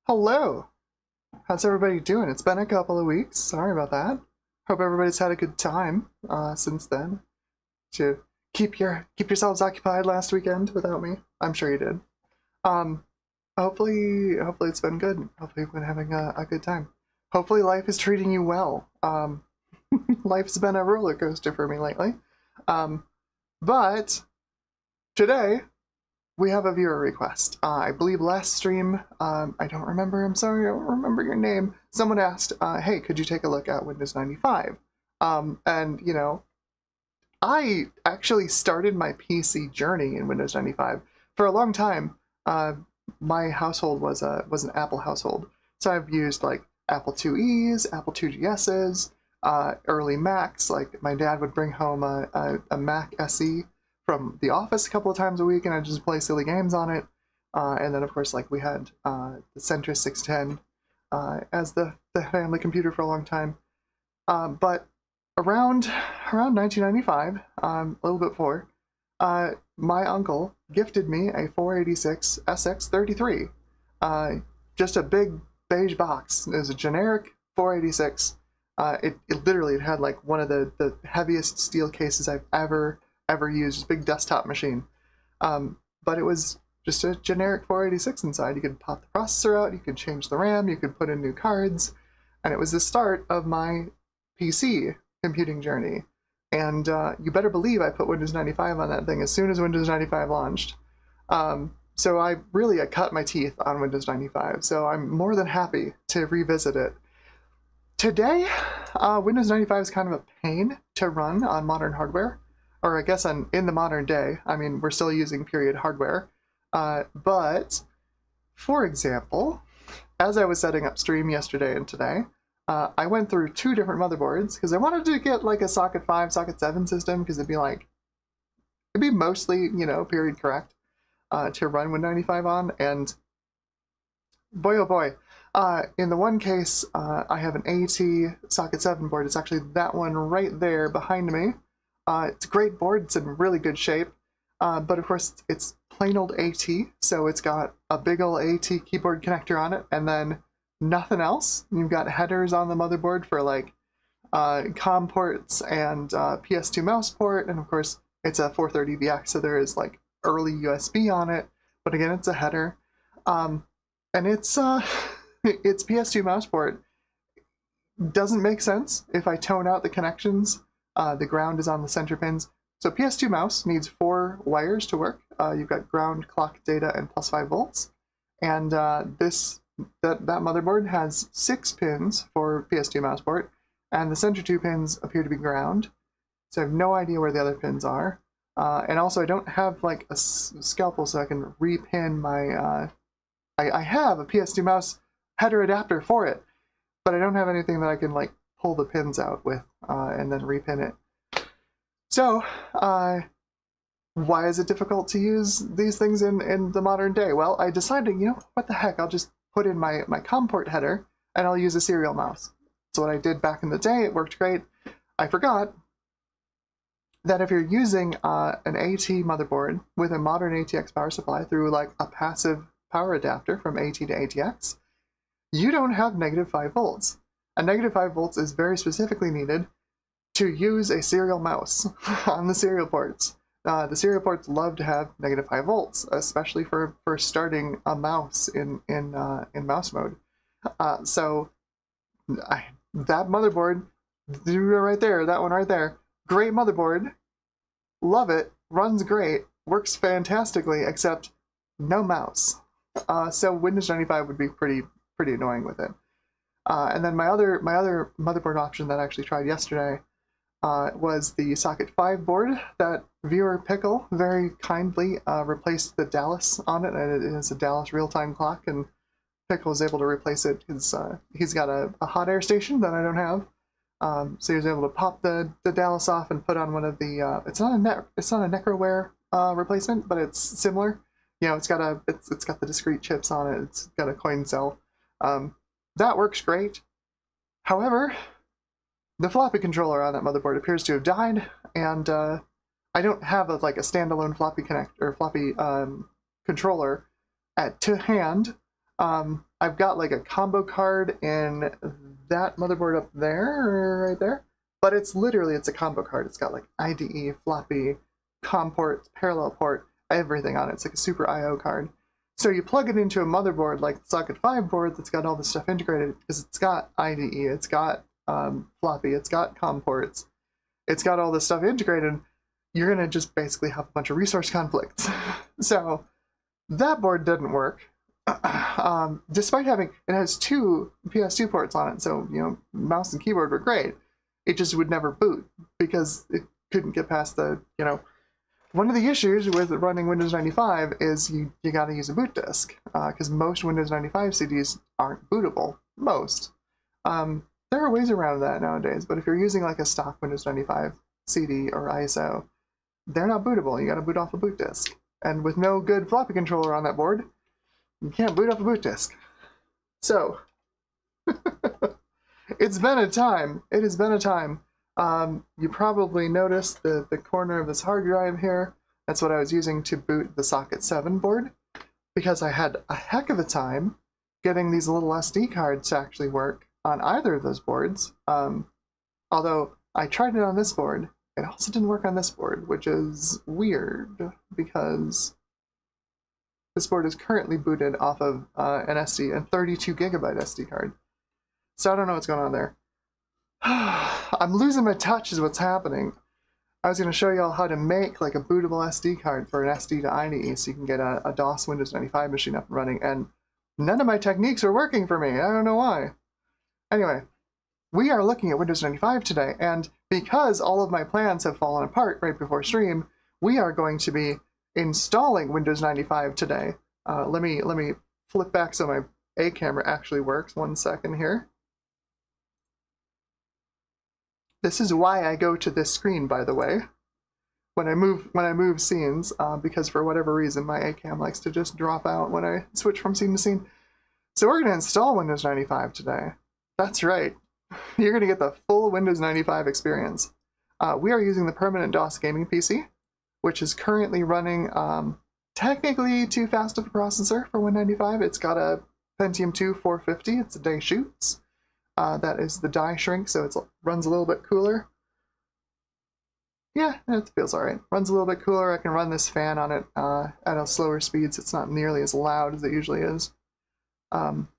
Hello! How's everybody doing? It's been a couple of weeks. Sorry about that. Hope everybody's had a good time since then. Did you keep yourselves occupied last weekend without me? I'm sure you did. Um, hopefully it's been good. Hopefully you've been having a good time. Hopefully life is treating you well. Life's been a roller coaster for me lately. Um, but today we have a viewer request. I believe last stream, I don't remember, I'm sorry, I don't remember your name. Someone asked, hey, could you take a look at Windows 95? And, you know, I actually started my PC journey in Windows 95. For a long time, my household was an Apple household. So I've used like Apple IIe's, Apple IIGS's, early Macs. Like my dad would bring home a Mac SE from the office a couple of times a week, and I just play silly games on it. And then, of course, like we had the Centrus 610 as the family computer for a long time. But around 1995, a little bit before, my uncle gifted me a 486 SX33. Just a big beige box. It was a generic 486. It literally had like one of the heaviest steel cases I've ever used, just big desktop machine. But it was just a generic 486 inside. You could pop the processor out, you could change the RAM, you could put in new cards, and it was the start of my PC computing journey. And you better believe I put Windows 95 on that thing as soon as Windows 95 launched. So I cut my teeth on Windows 95, so I'm more than happy to revisit it. Today, Windows 95 is kind of a pain to run on modern hardware. Or I guess in the modern day. I mean, we're still using period hardware. But, for example, as I was setting up stream yesterday and today, I went through two different motherboards because I wanted to get like a socket 5, socket 7 system because it'd be mostly, you know, period correct to run Win 95 on. And boy, oh boy, in the one case, I have an AT socket 7 board. It's actually that one right there behind me. It's a great board, it's in really good shape, but of course it's plain old AT, so it's got a big old AT keyboard connector on it, and then nothing else. You've got headers on the motherboard for like COM ports and PS2 mouse port, and of course it's a 430VX, so there is like early USB on it, but again it's a header. And it's its PS2 mouse port doesn't make sense if I tone out the connections. The ground is on the center pins. So PS2 mouse needs 4 wires to work. You've got ground, clock, data, and plus 5 volts. And that motherboard has 6 pins for PS2 mouse port, and the center 2 pins appear to be ground. So I have no idea where the other pins are. And also I don't have like a scalpel so I can repin my... I have a PS2 mouse header adapter for it, but I don't have anything that I can like pull the pins out with and then repin it. So, why is it difficult to use these things in the modern day? Well, I decided, you know, what the heck, I'll just put in my COM port header and I'll use a serial mouse. That's what I did back in the day. It worked great. I forgot that if you're using an AT motherboard with a modern ATX power supply through like a passive power adapter from AT to ATX, you don't have -5 volts. And -5 volts is very specifically needed to use a serial mouse on the serial ports. The serial ports love to have -5 volts, especially for starting a mouse in mouse mode. So that motherboard, right there, that one right there, great motherboard, love it, runs great, works fantastically, except no mouse. So Windows 95 would be pretty annoying with it. And then my other motherboard option that I actually tried yesterday was the socket 5 board that viewer Pickle very kindly replaced the Dallas on it, and it is a Dallas real-time clock, and Pickle was able to replace it because he's got a hot air station that I don't have. So he was able to pop the Dallas off and put on one of the it's not a Necroware replacement, but it's similar. You know, it's got the discrete chips on it. It's got a coin cell. That works great. However, the floppy controller on that motherboard appears to have died, and I don't have a standalone floppy controller to hand. I've got like a combo card in that motherboard up there, right there. But it's a combo card. It's got like IDE, floppy, COM port, parallel port, everything on it. It's like a super I/O card. So you plug it into a motherboard like the Socket 5 board that's got all this stuff integrated because it's got IDE, it's got floppy, it's got COM ports, it's got all this stuff integrated. You're going to just basically have a bunch of resource conflicts. So that board didn't work. Despite having, it has 2 PS2 ports on it, so, you know, mouse and keyboard were great. It just would never boot because it couldn't get past the, you know, one of the issues with running Windows 95 is you got to use a boot disk, because most Windows 95 CDs aren't bootable. Most. There are ways around that nowadays, but if you're using like a stock Windows 95 CD or ISO, they're not bootable. You got to boot off a boot disk. And with no good floppy controller on that board, you can't boot off a boot disk. So, it's been a time. It has been a time. You probably noticed the corner of this hard drive here. That's what I was using to boot the Socket 7 board, because I had a heck of a time getting these little SD cards to actually work on either of those boards. Although I tried it on this board, it also didn't work on this board, which is weird because this board is currently booted off of an 32 gigabyte SD card. So I don't know what's going on there. I'm losing my touch is what's happening. I was going to show y'all how to make like a bootable SD card for an SD to IDE so you can get a DOS Windows 95 machine up and running, and none of my techniques are working for me. I don't know why. Anyway, we are looking at Windows 95 today, and because all of my plans have fallen apart right before stream, we are going to be installing Windows 95 today. Let me flip back so my A camera actually works. 1 second here. This is why I go to this screen, by the way, when I move scenes, because for whatever reason my A cam likes to just drop out when I switch from scene to scene. So we're going to install Windows 95 today. That's right. You're going to get the full Windows 95 experience. We are using the permanent DOS gaming PC, which is currently running technically too fast of a processor for Win95. It's got a Pentium 2 450. It's a day shoots. That is the die shrink, so it runs a little bit cooler. Yeah, it feels alright. Runs a little bit cooler. I can run this fan on it at a slower speed, so it's not nearly as loud as it usually is.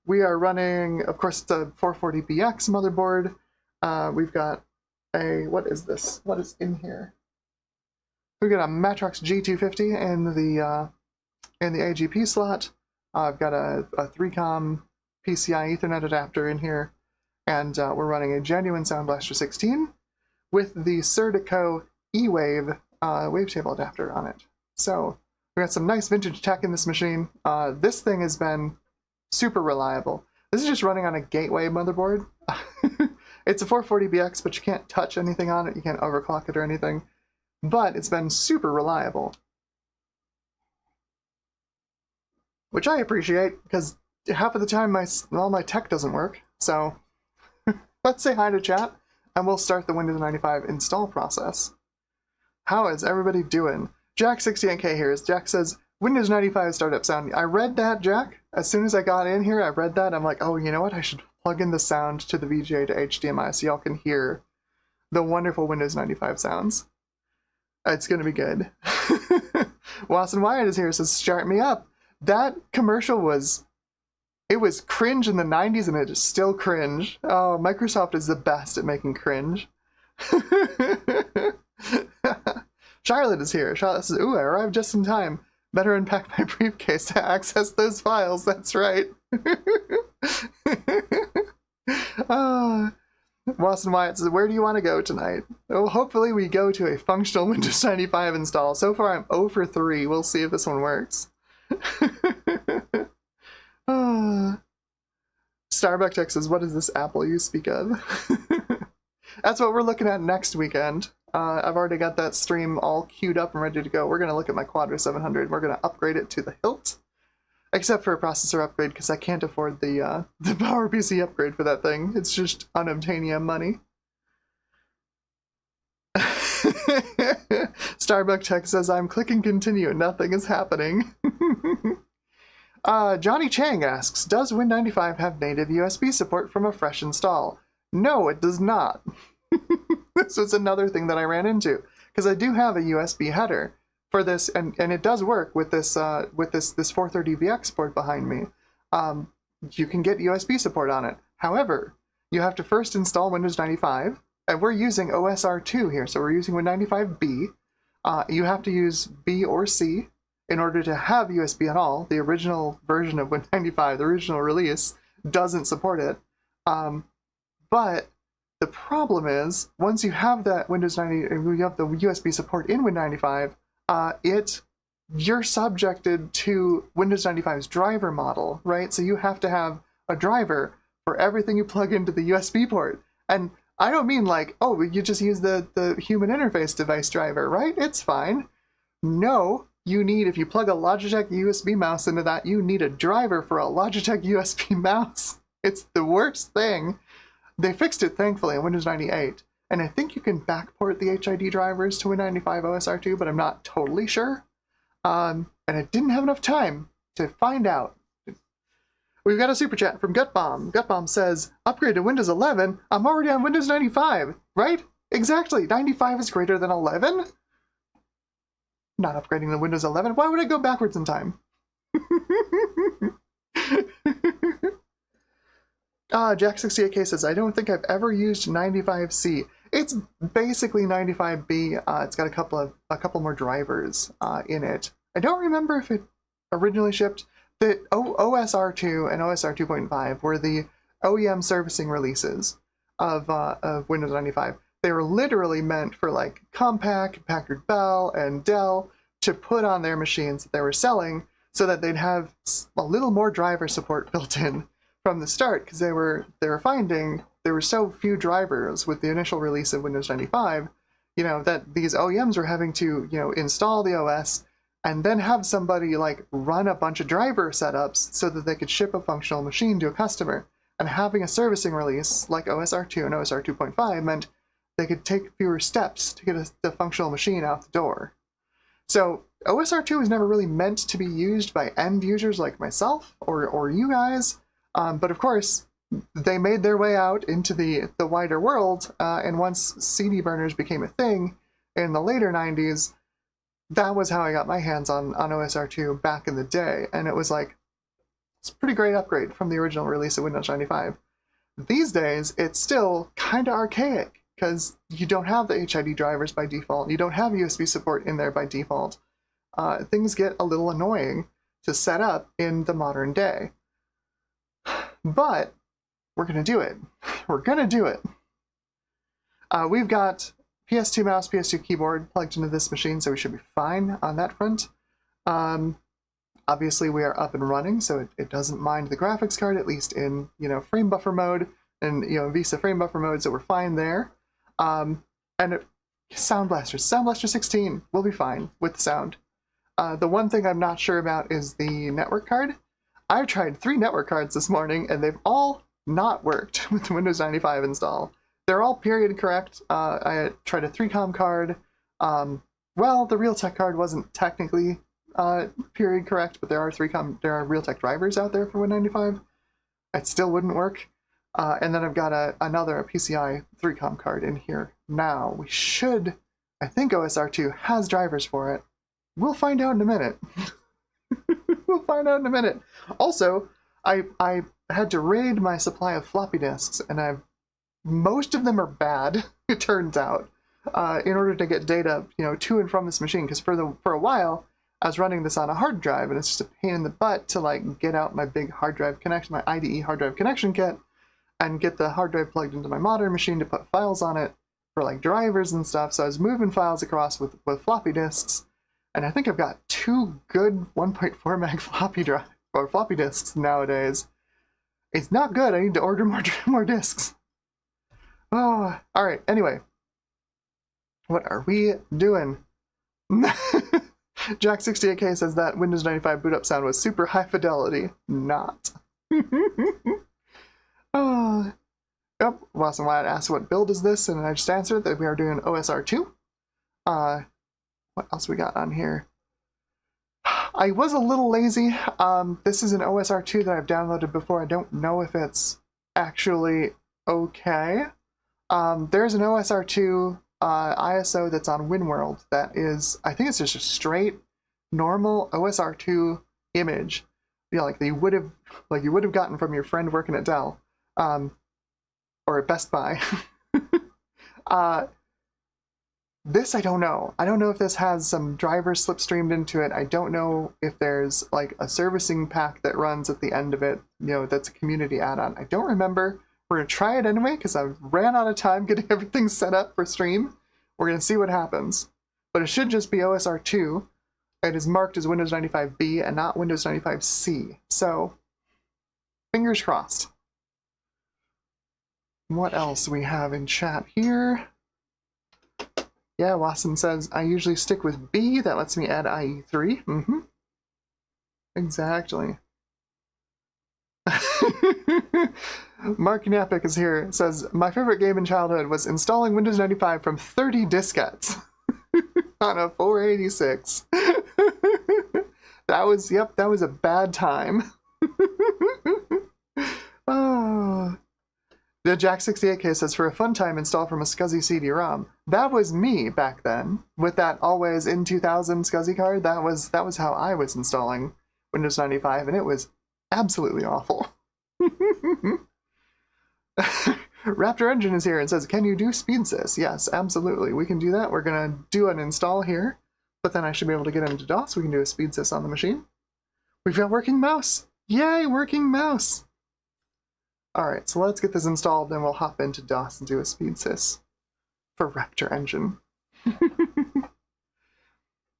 We are running, of course, it's a 440BX motherboard. We've got a, what is this? What is in here? We've got a Matrox G250 in the AGP slot. I've got a 3-com PCI Ethernet adapter in here. And we're running a genuine Sound Blaster 16 with the Serdico E-Wave wavetable adapter on it. So we got some nice vintage tech in this machine. This thing has been super reliable. This is just running on a Gateway motherboard. It's a 440BX, but you can't touch anything on it. You can't overclock it or anything. But it's been super reliable, which I appreciate because half of the time all my tech doesn't work. So let's say hi to chat, and we'll start the Windows 95 install process. How is everybody doing? Jack68K here. Jack says, Windows 95 startup sound. I read that, Jack. As soon as I got in here, I read that. I'm like, oh, you know what? I should plug in the sound to the VGA to HDMI so y'all can hear the wonderful Windows 95 sounds. It's going to be good. Watson Wyatt is here, says, start me up. That commercial was... It was cringe in the 90s, and it is still cringe. Oh, Microsoft is the best at making cringe. Charlotte is here. Charlotte says, ooh, I arrived just in time. Better unpack my briefcase to access those files. That's right. Watson Wyatt says, where do you want to go tonight? Oh, hopefully we go to a functional Windows 95 install. So far, I'm 0 for 3. We'll see if this one works. Starbuck Tech says, what is this Apple you speak of? That's what we're looking at next weekend. I've already got that stream all queued up and ready to go. We're going to look at my Quadro 700. We're going to upgrade it to the hilt, except for a processor upgrade because I can't afford the PowerPC upgrade for that thing. It's just unobtainium money. Starbuck Tech says, I'm clicking continue. Nothing is happening. Johnny Chang asks, does Win95 have native USB support from a fresh install? No, it does not. This was another thing that I ran into, because I do have a USB header for this, and it does work with this 430VX port behind me. You can get USB support on it. However, you have to first install Windows 95, and we're using OSR2 here, so we're using Win95B. You have to use B or C in order to have USB at all. The original version of Win95, the original release, doesn't support it. But the problem is, once you have that you have the USB support in Win95, you're subjected to Windows 95's driver model, right? So you have to have a driver for everything you plug into the USB port. And I don't mean like, oh, you just use the human interface device driver, right? It's fine. No, you need, if you plug a Logitech USB mouse into that, you need a driver for a Logitech USB mouse. It's the worst thing. They fixed it, thankfully, in Windows 98. And I think you can backport the HID drivers to Win95 OSR2, but I'm not totally sure. And I didn't have enough time to find out. We've got a super chat from Gutbomb. Gutbomb says, upgrade to Windows 11? I'm already on Windows 95, right? Exactly, 95 is greater than 11? Not upgrading to Windows 11. Why would I go backwards in time? Jack68K says, I don't think I've ever used 95C. It's basically 95B. It's got a couple more drivers in it. I don't remember if it originally shipped. The OSR2 and OSR 2.5 were the OEM servicing releases of Windows 95. They were literally meant for like Compaq, Packard Bell, and Dell to put on their machines that they were selling so that they'd have a little more driver support built in from the start, because they were finding there were so few drivers with the initial release of Windows 95, that these OEMs were having to, install the OS and then have somebody like run a bunch of driver setups so that they could ship a functional machine to a customer. And having a servicing release like OSR2 and OSR 2.5 meant they could take fewer steps to get the functional machine out the door. So OSR2 was never really meant to be used by end users like myself or you guys, but of course they made their way out into the wider world, and once CD burners became a thing in the later 90s, that was how I got my hands on OSR2 back in the day, and it was like, it's a pretty great upgrade from the original release of Windows 95. These days, it's still kind of archaic, because you don't have the HID drivers by default, you don't have USB support in there by default. Things get a little annoying to set up in the modern day. But we're going to do it. We're going to do it. We've got PS2 mouse, PS2 keyboard plugged into this machine, so we should be fine on that front. Obviously, we are up and running, so it doesn't mind the graphics card, at least in frame buffer mode and VESA frame buffer mode, so we're fine there. Sound Blaster 16, we'll be fine with the sound. The one thing I'm not sure about is the network card. I've tried 3 network cards this morning, and they've all not worked with the Windows 95 install. They're all period correct. I tried a 3Com card. Well, the Realtek card wasn't technically period correct, but there are Realtek drivers out there for Win95. It still wouldn't work. And then I've got another PCI 3Com card in here now. We should, I think OSR2 has drivers for it. We'll find out in a minute. We'll find out in a minute. Also, I had to raid my supply of floppy disks, and most of them are bad, it turns out, in order to get data, to and from this machine, because for a while, I was running this on a hard drive, and it's just a pain in the butt to like get out my big hard drive connection, my IDE hard drive connection kit, and get the hard drive plugged into my modern machine to put files on it for like drivers and stuff. So I was moving files across with floppy disks, and I think I've got 2 good 1.4 meg floppy disks nowadays. It's not good. I need to order more disks. Oh, all right. Anyway, what are we doing? Jack68K says that Windows 95 boot up sound was super high fidelity. Not. Oh. Yep. Watson Wyatt asked what build is this, and I just answered that we are doing OSR2. What else we got on here? I was a little lazy. This is an OSR2 that I've downloaded before. I don't know if it's actually okay. There's an OSR2 ISO that's on WinWorld that is, I think it's just a straight normal OSR2 image, like you would have gotten from your friend working at Dell, or at Best Buy. This I don't know. I don't know if this has some drivers slipstreamed into it. I don't know if there's like a servicing pack that runs at the end of it, that's a community add-on. I don't remember. We're gonna try it anyway because I ran out of time getting everything set up for stream. We're gonna see what happens. But it should just be OSR2. It is marked as Windows 95B and not Windows 95C. So, fingers crossed. What else we have in chat here? Yeah, Wasson says, I usually stick with B. That lets me add IE3. Mm-hmm. Exactly. Mark Knapik is here. It says, my favorite game in childhood was installing Windows 95 from 30 diskettes on a 486. That was a bad time. Oh. The Jack68K says, for a fun time, install from a SCSI CD-ROM. That was me back then, with that always in 2000 SCSI card. That was how I was installing Windows 95, and it was absolutely awful. Raptor Engine is here and says, can you do SpeedSys? Yes, absolutely. We can do that. We're going to do an install here, but then I should be able to get into DOS. We can do a SpeedSys on the machine. We've got working mouse. Yay, working mouse. Alright, so let's get this installed, then we'll hop into DOS and do a SpeedSys for Raptor Engine.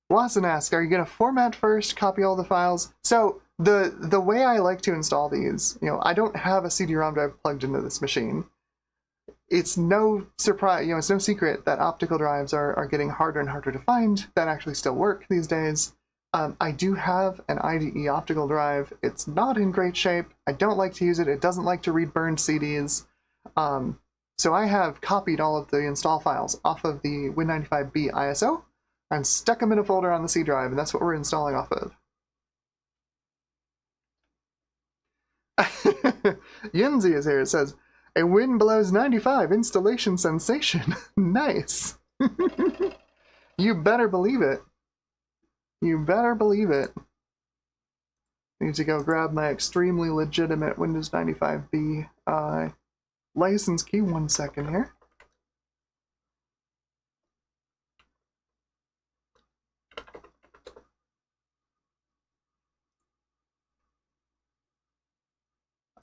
Lawson asks, are you going to format first, copy all the files? So, the way I like to install these, I don't have a CD-ROM drive plugged into this machine. It's no surprise, it's no secret that optical drives are getting harder and harder to find that actually still work these days. I do have an IDE optical drive. It's not in great shape. I don't like to use it. It doesn't like to read burned CDs. So I have copied all of the install files off of the Win95B ISO and stuck them in a folder on the C drive, and that's what we're installing off of. Yinzi is here. It says, a Win blows 95 installation sensation. Nice. You better believe it. You better believe it. I need to go grab my extremely legitimate Windows 95B license key. 1 second here.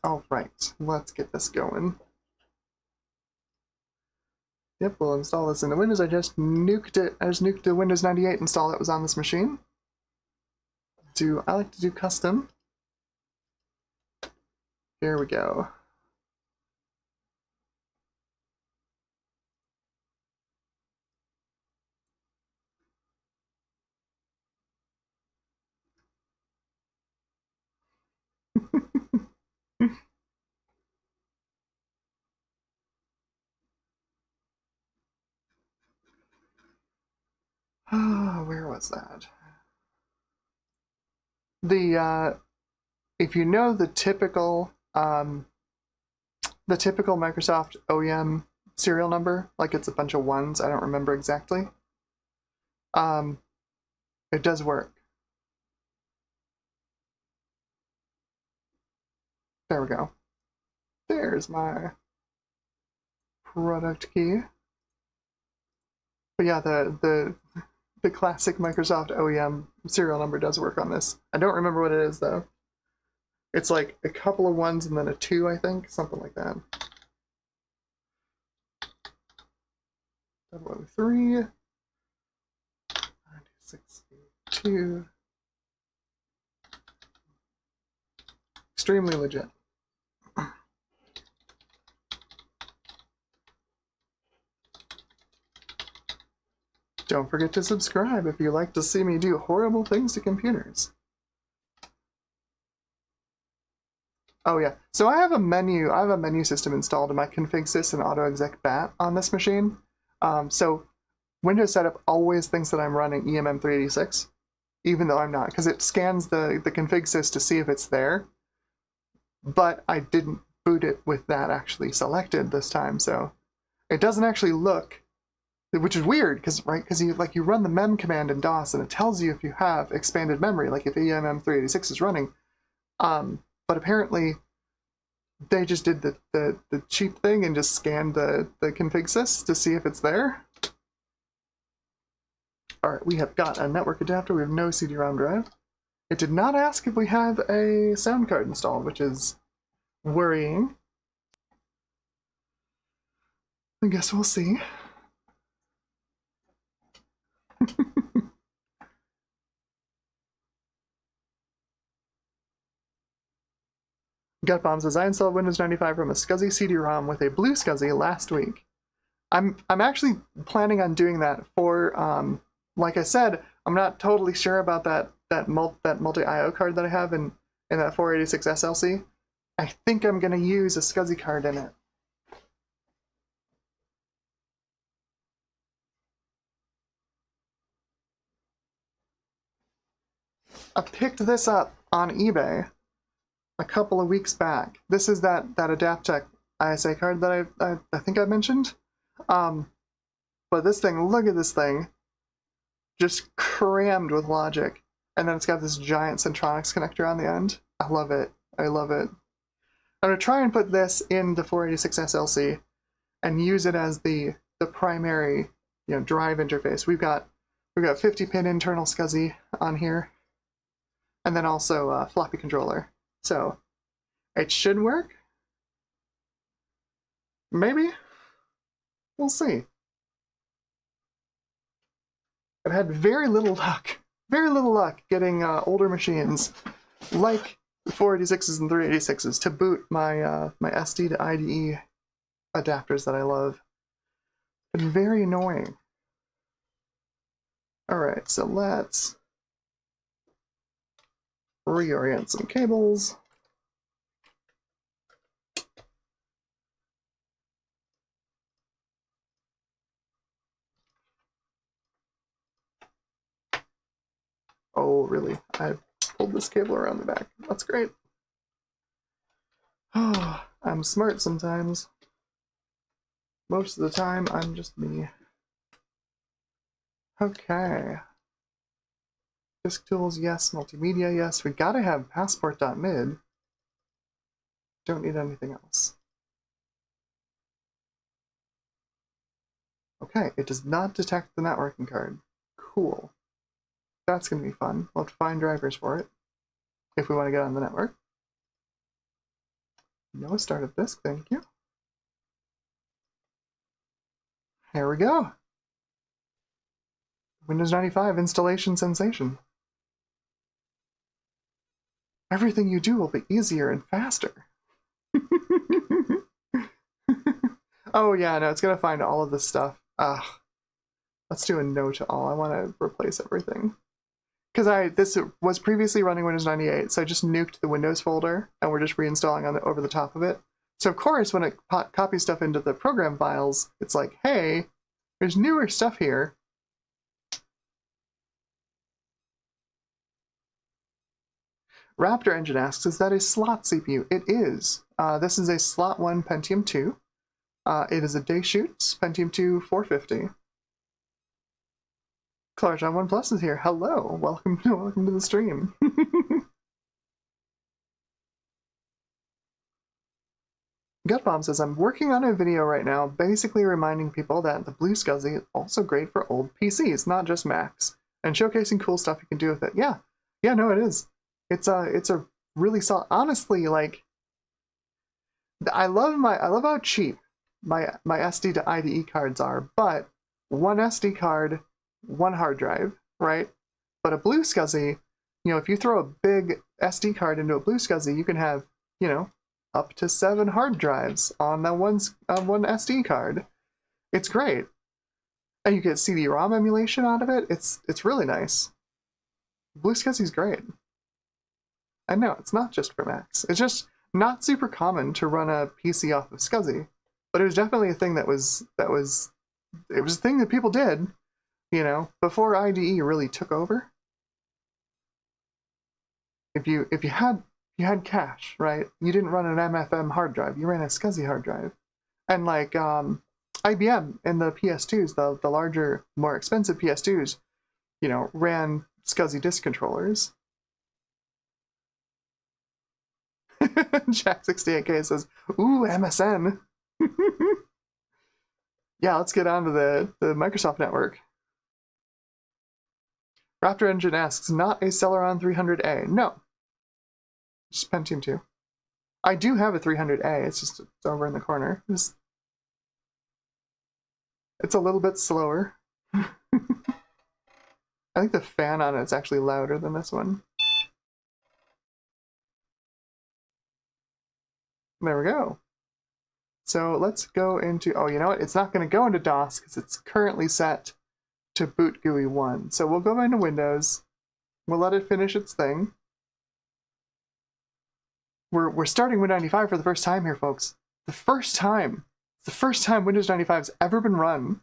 Alright, let's get this going. Yep, we'll install this into Windows. I just nuked it. I just nuked the Windows 98 install that was on this machine. I like to do custom. Here we go. Where was that? If you know the typical Microsoft OEM serial number, like it's a bunch of ones, I don't remember exactly. It does work. There we go. There's my product key. But yeah, the classic Microsoft OEM serial number does work on this. I don't remember what it is though. It's like a couple of ones and then a 2, I think, something like that. 003, 962. Extremely legit. Don't forget to subscribe if you like to see me do horrible things to computers. Oh yeah, so I have a menu system installed in my config sys and autoexec bat on this machine. So Windows setup always thinks that I'm running EMM386. even though I'm not, because it scans the config sys to see if it's there. But I didn't boot it with that actually selected this time, so it doesn't actually look, which is weird, because you run the mem command in DOS and it tells you if you have expanded memory, like if EMM386 is running. But apparently they just did the cheap thing and just scanned the config sys to see if it's there. Alright, we have got a network adapter, we have no CD-ROM drive. It did not ask if we have a sound card installed, which is worrying. I guess we'll see. Gutbomb says, I installed Windows 95 from a SCSI CD-ROM with a blue SCSI last week. I'm actually planning on doing that for, like I said, I'm not totally sure about that multi-IO card that I have in that 486 SLC. I think I'm going to use a SCSI card in it. I picked this up on eBay a couple of weeks back. This is that Adaptec ISA card that I think I mentioned. But this thing, look at this thing, just crammed with logic. And then it's got this giant Centronics connector on the end. I love it. I love it. I'm going to try and put this in the 486 SLC and use it as the primary, drive interface. We've got 50-pin internal SCSI on here, and then also a floppy controller. So it should work. Maybe. We'll see. I've had very little luck getting older machines like the 486s and 386s to boot my my SD to IDE adapters that I love. It's been very annoying. Alright, so let's reorient some cables. Oh, really? I pulled this cable around the back. That's great. Oh, I'm smart sometimes. Most of the time, I'm just me. Okay. Disk tools, yes. Multimedia, yes. We gotta have passport.mid. Don't need anything else. Okay, it does not detect the networking card. Cool. That's going to be fun. We'll have to find drivers for it if we want to get on the network. No startup disk, thank you. Here we go. Windows 95 installation sensation. Everything you do will be easier and faster. Oh yeah, no, it's going to find all of this stuff. Let's do a no to all. I want to replace everything. Because this was previously running Windows 98, so I just nuked the Windows folder, and we're just reinstalling on over the top of it. So of course, when it copies stuff into the program files, it's like, hey, there's newer stuff here. Raptor Engine asks, is that a slot CPU? It is. This is a slot 1 Pentium 2. It is a Day-Shoots Pentium 2 450. Clarjon One Plus is here. Hello, welcome to the stream. Gutbomb says, I'm working on a video right now, basically reminding people that the blue SCSI is also great for old PCs, not just Macs, and showcasing cool stuff you can do with it. Yeah, no, it is. It's a really solid. Honestly, like, I love how cheap my SD to IDE cards are, but one SD card, one hard drive, right? But a blue SCSI, if you throw a big SD card into a blue SCSI, you can have, up to 7 hard drives on that one SD card. It's great. And you get CD-ROM emulation out of it. It's really nice. Blue SCSI's great. I know, it's not just for Macs. It's just not super common to run a PC off of SCSI, but it was definitely a thing it was a thing that people did, before IDE really took over. if you had cache, right? You didn't run an MFM hard drive. You ran a SCSI hard drive, and like IBM in the PS2s, the larger, more expensive PS2s, ran SCSI disk controllers. Jack68K says, "Ooh, MSN." Yeah, let's get on to the Microsoft network. Raptor Engine asks, not a Celeron 300A. No. Just Pentium 2. I do have a 300A, it's over in the corner. It's a little bit slower. I think the fan on it's actually louder than this one. There we go. So let's go into, oh, you know what? It's not going to go into DOS because it's currently set to boot GUI 1. So we'll go into Windows. We'll let it finish its thing. We're starting Win 95 for the first time here, folks. The first time Windows 95 has ever been run.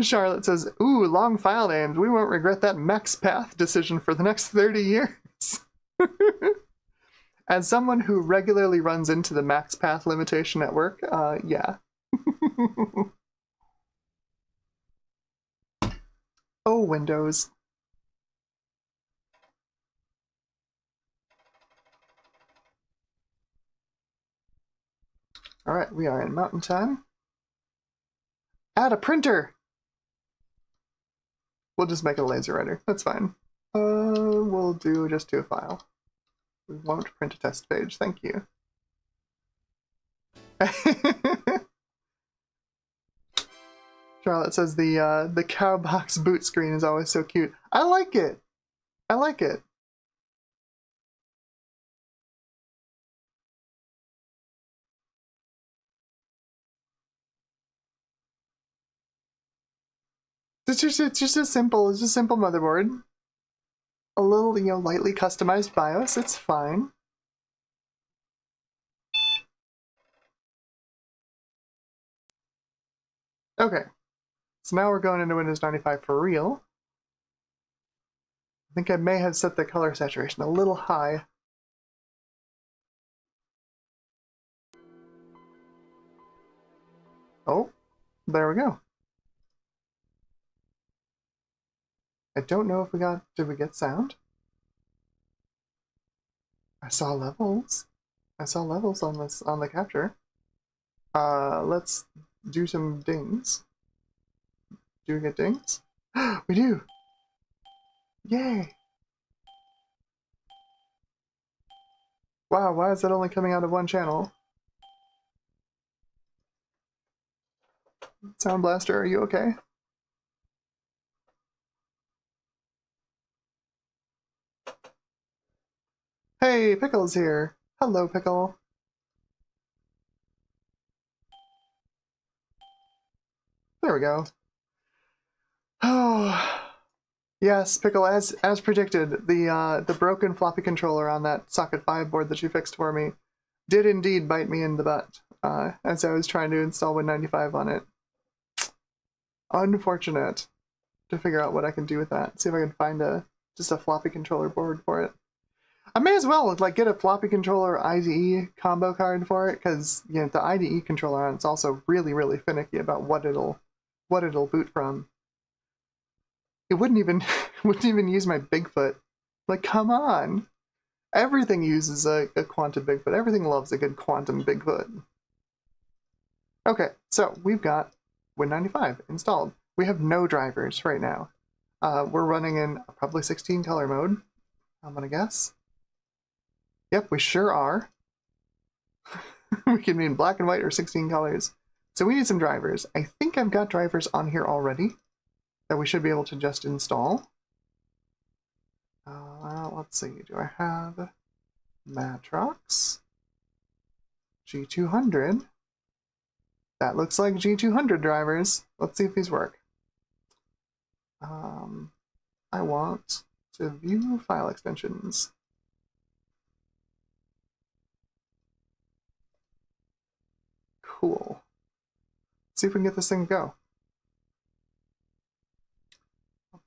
Charlotte says, ooh, long file names. We won't regret that MaxPath decision for the next 30 years. As someone who regularly runs into the MaxPath limitation at work, yeah. Oh, Windows. Alright, we are in Mountain Time. Add a printer! We'll just make a laser writer. That's fine. We'll just do a file. We won't print a test page. Thank you. Charlotte says the cowbox boot screen is always so cute. I like it. I like it. It's just a simple motherboard. A little, lightly customized BIOS. It's fine. Okay. So now we're going into Windows 95 for real. I think I may have set the color saturation a little high. Oh, there we go. I don't know if did we get sound? I saw levels. I saw levels on the capture. Let's do some dings. Do we get dings? We do! Yay! Wow, why is that only coming out of one channel? Sound Blaster, are you okay? Hey, Pickle's here! Hello, Pickle! There we go. Oh, yes, Pickle, as predicted, the broken floppy controller on that Socket 5 board that you fixed for me did indeed bite me in the butt as I was trying to install Win95 on it. Unfortunate. To figure out what I can do with that. See if I can find just a floppy controller board for it. I may as well get a floppy controller IDE combo card for it, because the IDE controller on it's also really, really finicky about what it'll boot from. It wouldn't even use my Bigfoot. Like, come on! Everything uses a quantum Bigfoot. Everything loves a good quantum Bigfoot. Okay, so we've got Win95 installed. We have no drivers right now. We're running in probably 16 color mode, I'm gonna guess. Yep, we sure are. We can be in black and white or 16 colors. So we need some drivers. I think I've got drivers on here already that we should be able to just install. Let's see, do I have Matrox? G200. That looks like G200 drivers. Let's see if these work. I want to view file extensions. Cool. Let's see if we can get this thing to go.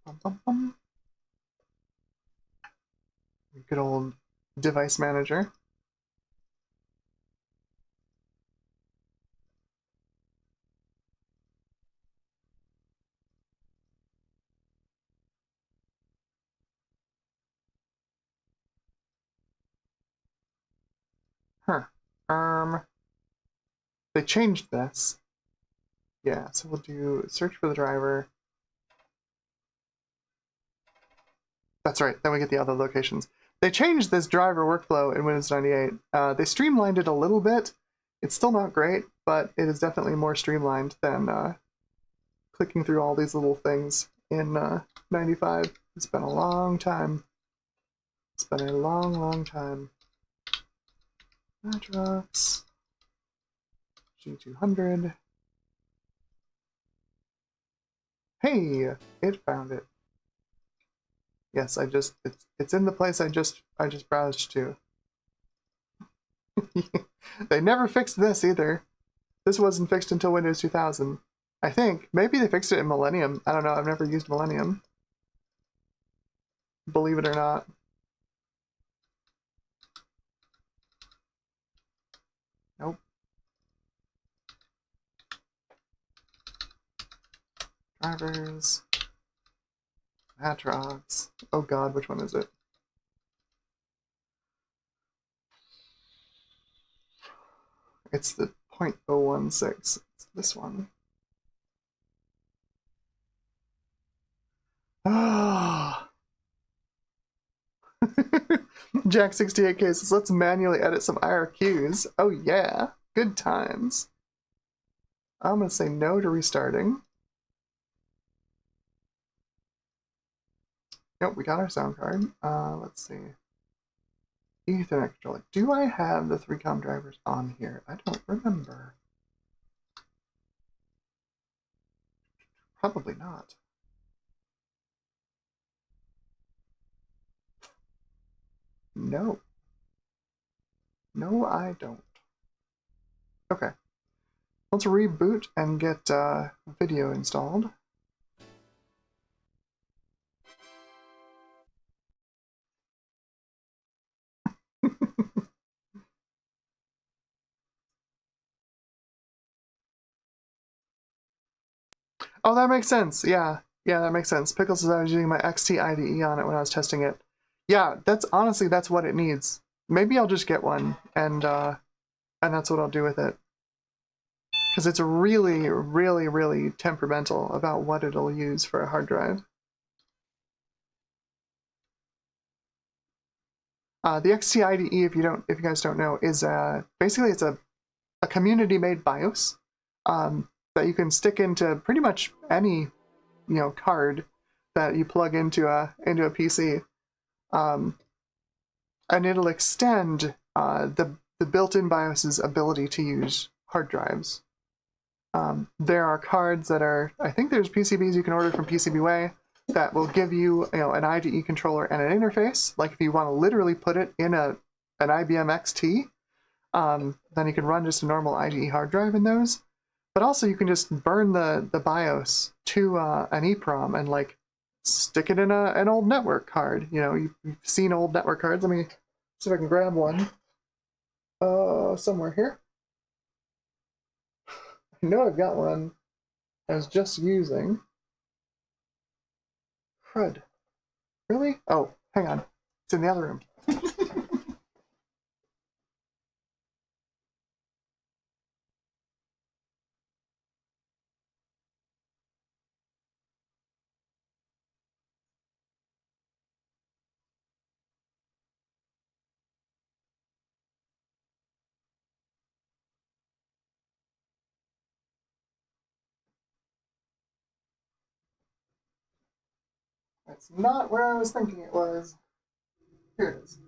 Bum, bum, bum. Good old device manager. Huh. They changed this. Yeah, so we'll do search for the driver. That's right, then we get the other locations. They changed this driver workflow in Windows 98. They streamlined it a little bit. It's still not great, but it is definitely more streamlined than clicking through all these little things in 95. It's been a long time. It's been a long, long time. Matrox. G200. Hey, it found it. Yes, it's in the place I just browsed to. They never fixed this either. This wasn't fixed until Windows 2000. I think. Maybe they fixed it in Millennium. I don't know, I've never used Millennium. Believe it or not. Nope. Drivers. Matrox. Oh god, which one is it? It's the 0.016. It's this one. Ah. Jack 68 cases. Let's manually edit some IRQs. Oh yeah, good times. I'm gonna say no to restarting. Nope, we got our sound card. Let's see. Ethernet controller. Do I have the 3COM drivers on here? I don't remember. Probably not. No. No, I don't. Okay. Let's reboot and get video installed. Oh, that makes sense. Yeah. Yeah, that makes sense. Pickles says I was using my XT IDE on it when I was testing it. Yeah, that's honestly, that's what it needs. Maybe I'll just get one and that's what I'll do with it. Because it's really, really, really temperamental about what it'll use for a hard drive. The XT IDE, if you guys don't know, is basically it's a community-made BIOS that you can stick into pretty much any card that you plug into a PC, and it'll extend the built-in BIOS's ability to use hard drives. There are cards that are, I think there's PCBs you can order from PCBWay that will give you, an IDE controller and an interface. Like if you want to literally put it in an IBM XT, then you can run just a normal IDE hard drive in those. But also you can just burn the BIOS to an EEPROM and like stick it in an old network card. You've seen old network cards. Let me see if I can grab one somewhere here. I know I've got one I was just using. Crud. Really? Oh, hang on. It's in the other room. That's not where I was thinking it was. Here it is.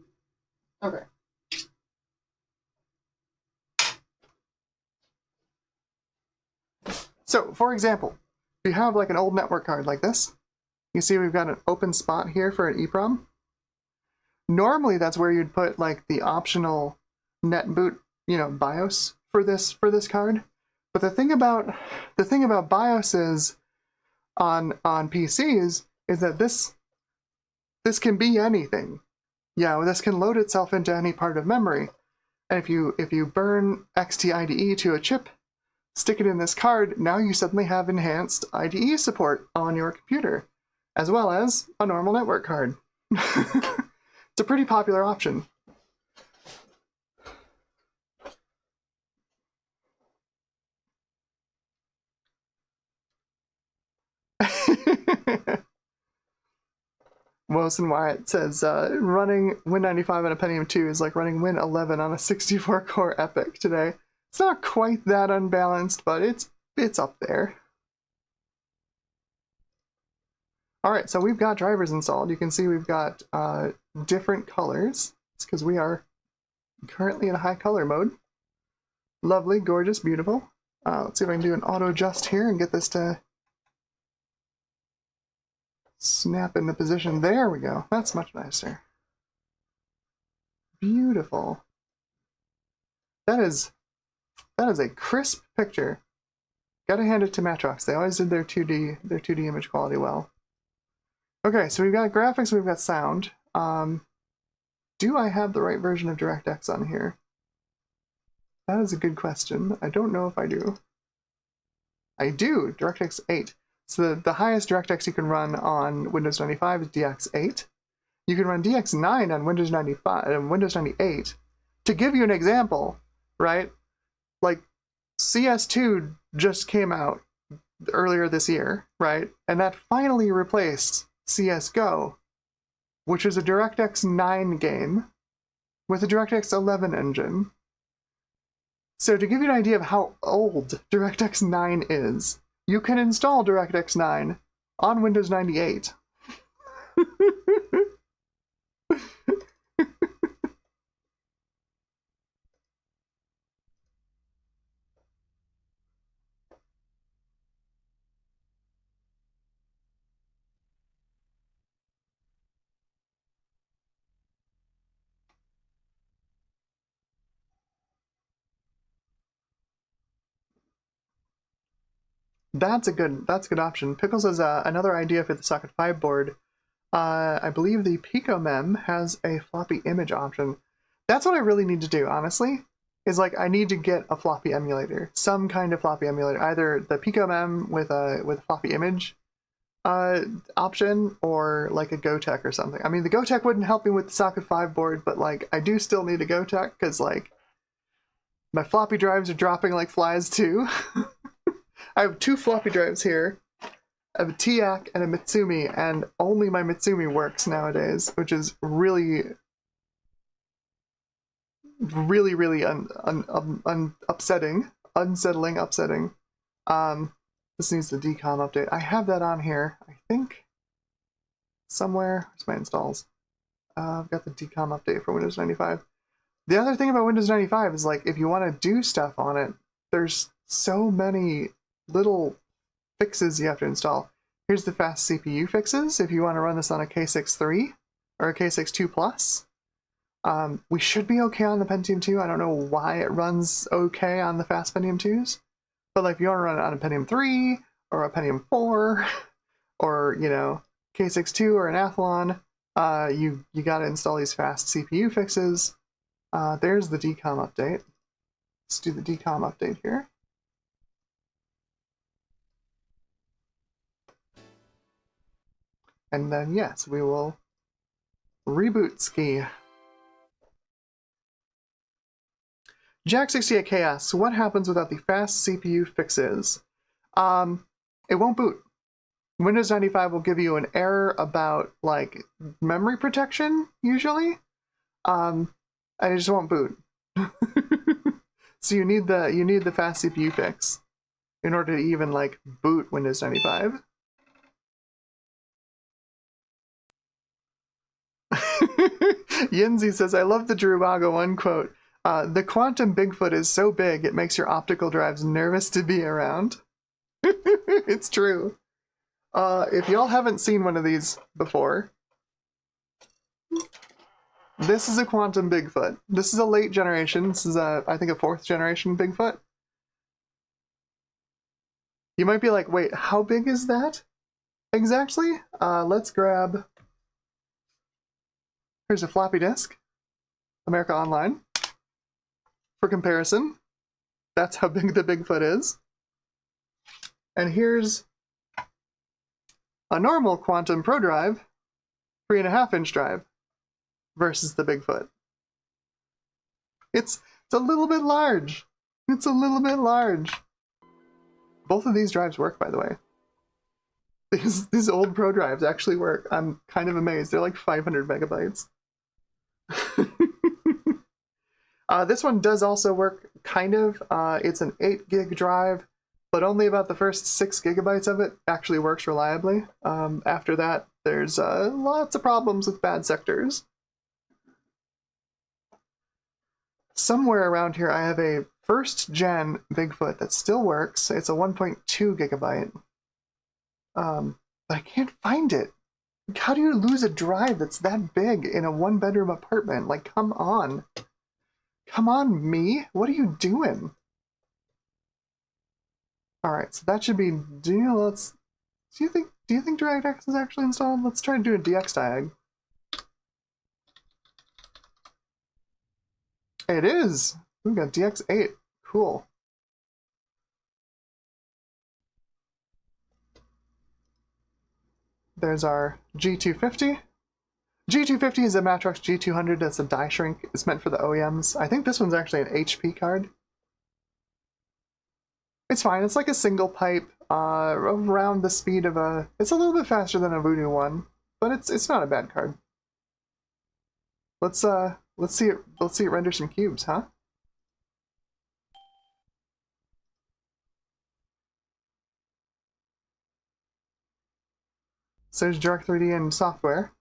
Okay. So, for example, if you have like an old network card like this, you see we've got an open spot here for an EEPROM. Normally that's where you'd put like the optional net boot, you know, BIOS for this card. But the thing about BIOS is on PCs is that this can be anything. Yeah, this can load itself into any part of memory. And if you burn XT to a chip, stick it in this card, now you suddenly have enhanced IDE support on your computer, as well as a normal network card. It's a pretty popular option. Wilson Wyatt says, running Win95 on a Pentium 2 is like running Win11 on a 64-core EPYC today. It's not quite that unbalanced, but it's up there. Alright, so we've got drivers installed. You can see we've got different colors. It's because we are currently in high color mode. Lovely, gorgeous, beautiful. Let's see if I can do an auto adjust here and get this to snap into position. There we go. That's much nicer. Beautiful. That is a crisp picture. Gotta hand it to Matrox. They always did their 2D image quality well. Okay, so we've got graphics, we've got sound. Do I have the right version of DirectX on here? That is a good question. I don't know if I do. I do, DirectX 8. So the highest DirectX you can run on Windows 95 is DX8. You can run DX9 on Windows 95 and Windows 98. To give you an example, right? Like CS2 just came out earlier this year, right? And that finally replaced CSGO, which is a DirectX 9 game with a DirectX 11 engine. So to give you an idea of how old DirectX 9 is, you can install DirectX 9 on Windows 98. That's a good option. Pickles has another idea for the Socket 5 board. I believe the PicoMem has a floppy image option. That's what I really need to do, honestly, is like I need to get a floppy emulator, some kind of floppy emulator, either the PicoMem with a floppy image option, or like a GoTech or something. I mean, the GoTech wouldn't help me with the Socket 5 board, but like I do still need a GoTech because like my floppy drives are dropping like flies too. I have 2 floppy drives here. I have a TIAC and a Mitsumi, and only my Mitsumi works nowadays, which is really upsetting. Unsettling, upsetting. This needs the decom update. I have that on here, I think. Somewhere. Where's my installs? I've got the decom update for Windows 95. The other thing about Windows 95 is like if you want to do stuff on it, there's so many little fixes you have to install. Here's the fast CPU fixes if you want to run this on a K6-3 or a K6-2 Plus. We should be okay on the Pentium 2. I don't know why it runs okay on the fast Pentium 2s, but like if you want to run it on a Pentium 3 or a Pentium 4 or, you know, K6-2 or an Athlon, you got to install these fast CPU fixes. There's the decom update. Let's do the decom update here. And then, yes, we will reboot ski. Jack68K asks, what happens without the fast CPU fixes? It won't boot. Windows 95 will give you an error about, like, memory protection, usually. And it just won't boot. So you need the fast CPU fix in order to even, like, boot Windows 95. Yinzi says, I love the Druago 1 quote. The quantum Bigfoot is so big, it makes your optical drives nervous to be around. It's true. If y'all haven't seen one of these before, This is a quantum Bigfoot. This is a late generation. This is I think a 4th generation Bigfoot. You might be like, wait, how big is that exactly? Let's grab, here's a floppy disk, America Online. For comparison, that's how big the Bigfoot is. And here's a normal Quantum Pro drive, 3.5-inch drive, versus the Bigfoot. It's a little bit large. It's a little bit large. Both of these drives work, by the way. These old Pro drives actually work. I'm kind of amazed. They're like 500 megabytes. This one does also work, kind of. It's an 8 gig drive, but only about the first 6 gigabytes of it actually works reliably. After that, there's lots of problems with bad sectors. Somewhere around here, I have a 1st gen Bigfoot that still works. It's a 1.2 gigabyte. But I can't find it. How do you lose a drive that's that big in a 1-bedroom apartment? Like, come on. Come on, me. What are you doing? Alright, so that should be... Do you think DirectX is actually installed? Let's try and do a DXDiag. It is! We've got DX8. Cool. There's our G250. G250 is a Matrox G200 that's a die shrink. It's meant for the OEMs. I think this one's actually an HP card. It's fine. It's like a single pipe around the speed of a... It's a little bit faster than a Voodoo one, but it's not a bad card. Let's see it render some cubes, huh? So there's Direct 3D and software.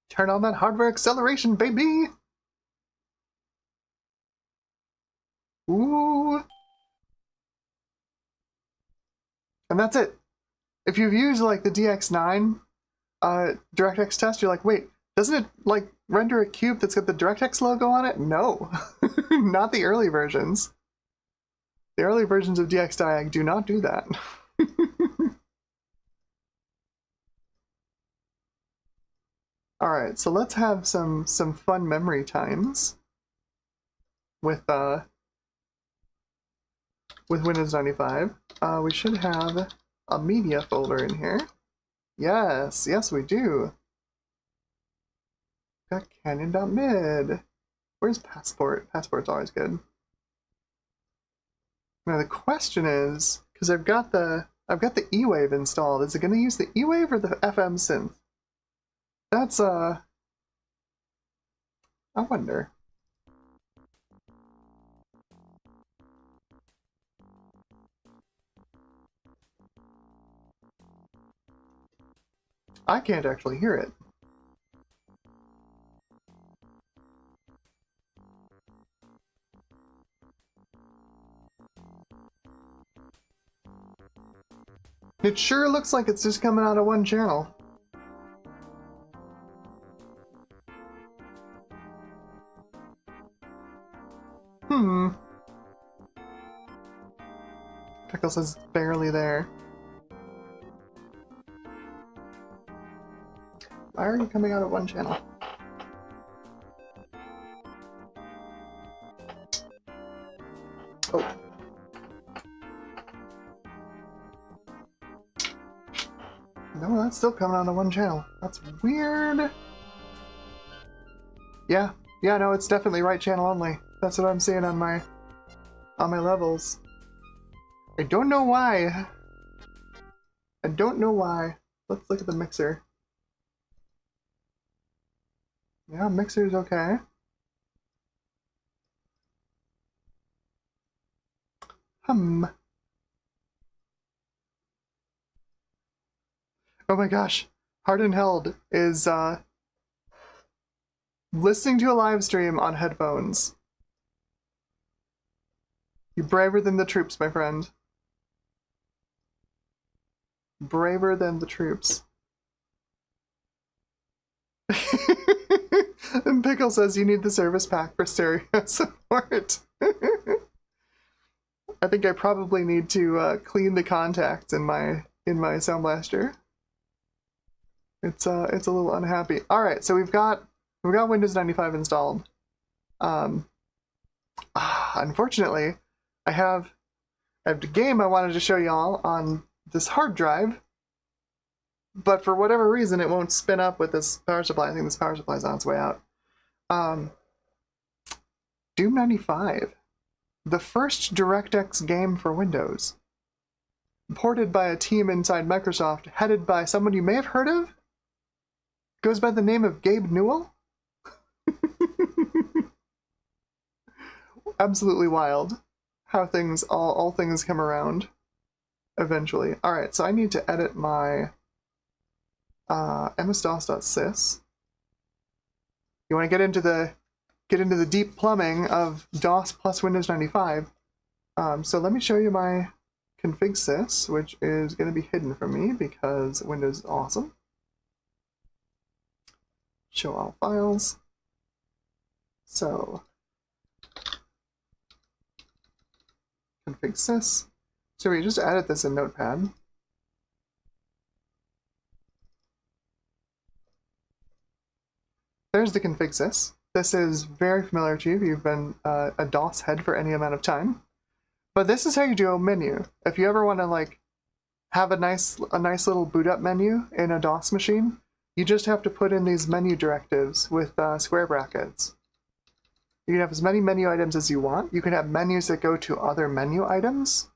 Turn on that hardware acceleration, baby! Ooh! And that's it. If you've used like the DX9 DirectX test, you're like, wait, doesn't it like render a cube that's got the DirectX logo on it? No, not the early versions. The early versions of DXDiag do not do that. Alright, so let's have some fun memory times with Windows 95. We should have a media folder in here. Yes, yes we do. Got Canyon.mid. Where's Passport? Passport's always good. Now the question is, because I've got the E-Wave installed, is it going to use the E-Wave or the FM synth? That's I wonder. I can't actually hear it. It sure looks like it's just coming out of one channel. Pickle says barely there. Why are you coming out of one channel? Oh. No, that's still coming out of one channel. That's weird. Yeah, no, it's definitely right channel only. That's what I'm seeing on my levels. I don't know why. I don't know why. Let's look at the mixer. Yeah, mixer's okay. Oh my gosh. Hard and Held is listening to a live stream on headphones. You're braver than the troops, my friend. Braver than the troops. And Pickle says you need the service pack for stereo support. I think I probably need to clean the contacts in my Sound Blaster. It's a little unhappy. All right, so we've got Windows 95 installed. Unfortunately, I have a game I wanted to show y'all on this hard drive, but for whatever reason it won't spin up with this power supply. I think this power supply is on its way out. Doom 95, the first DirectX game for Windows, ported by a team inside Microsoft, headed by someone you may have heard of. Goes by the name of Gabe Newell. Absolutely wild how things all things come around eventually. All right, so I need to edit my msdos.sys. You want to get into the deep plumbing of DOS plus Windows 95. So let me show you my config sys, which is going to be hidden from me because Windows is awesome. Show all files. So config sys. So we just edit this in Notepad. There's the config sys. This is very familiar to you if you've been a DOS head for any amount of time. But this is how you do a menu. If you ever want to like have a nice little boot up menu in a DOS machine, you just have to put in these menu directives with square brackets. You can have as many menu items as you want. You can have menus that go to other menu items.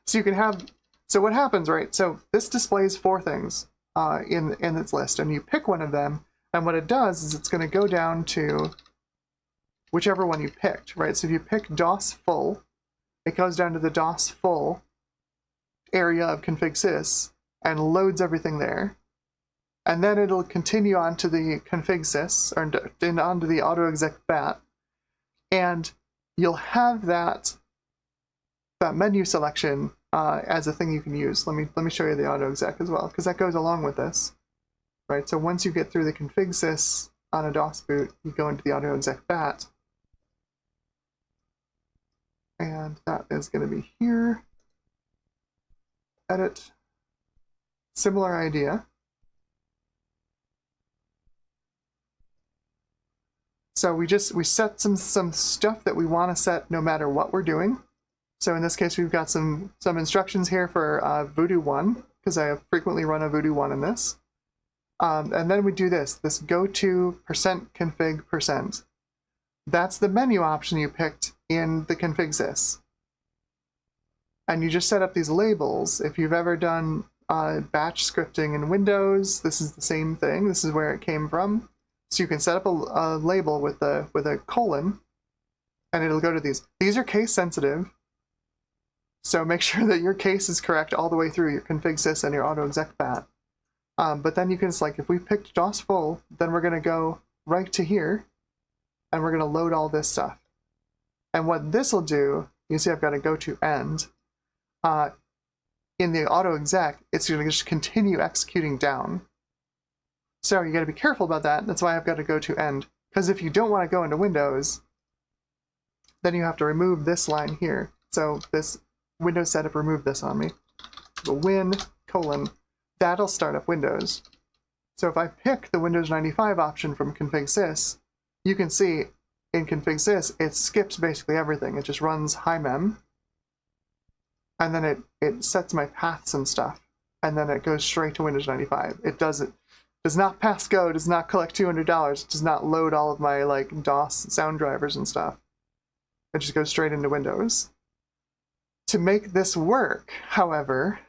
So you can have, so what happens, right? So this displays 4 things in its list, and you pick one of them, and what it does is it's going to go down to whichever one you picked, right? So if you pick DOS full, it goes down to the DOS full area of config sys and loads everything there. And then it'll continue on to the config sys, or onto the autoexec bat, and you'll have that menu selection as a thing you can use. Let me show you the autoexec as well, because that goes along with this, right? So once you get through the config sys on a DOS boot, you go into the autoexec bat, and that is going to be here. Edit. Similar idea. So we set some stuff that we want to set no matter what we're doing. So in this case, we've got some instructions here for Voodoo 1, because I have frequently run a Voodoo 1 in this. And then we do this go to %config%. That's the menu option you picked in the config sys. And you just set up these labels. If you've ever done batch scripting in Windows, this is the same thing. This is where it came from. So you can set up a label with a colon, and it'll go to these. These are case sensitive, so make sure that your case is correct all the way through your config sys and your autoexec bat. But then you can just, like, if we picked DOS full, then we're going to go right to here, and we're going to load all this stuff. And what this will do, you see I've got to go to end. In the autoexec, it's going to just continue executing down. So you got to be careful about that. That's why I've got to go to end. Because if you don't want to go into Windows, then you have to remove this line here. So this Windows setup, remove this on me. The win, : that'll start up Windows. So if I pick the Windows 95 option from config sys, you can see in config sys, it skips basically everything. It just runs himem, and then it sets my paths and stuff, and then it goes straight to Windows 95. It does not pass go, does not collect $200, it does not load all of my like DOS sound drivers and stuff. It just goes straight into Windows. To make this work, however,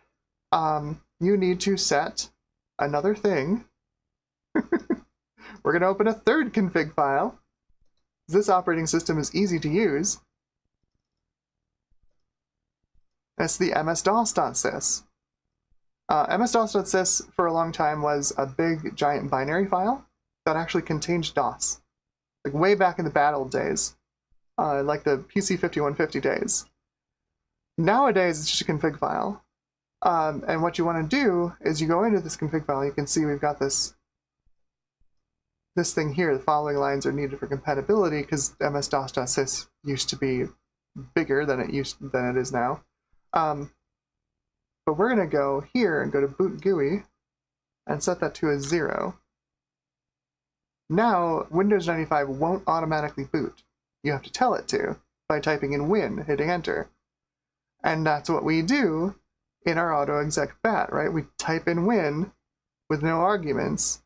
you need to set another thing. We're going to open a third config file. This operating system is easy to use. It's the msdos.sys. msdos.sys for a long time was a big, giant binary file that actually contained DOS. Like way back in the bad old days. Like the PC 5150 days. Nowadays, it's just a config file. And what you want to do is you go into this config file, you can see we've got this this thing here, the following lines are needed for compatibility because ms-dos.sys used to be bigger than it is now. But we're going to go here and go to boot GUI and set that to a 0. Now, Windows 95 won't automatically boot. You have to tell it to by typing in win, hitting enter. And that's what we do in our autoexec bat, right? We type in win with no arguments,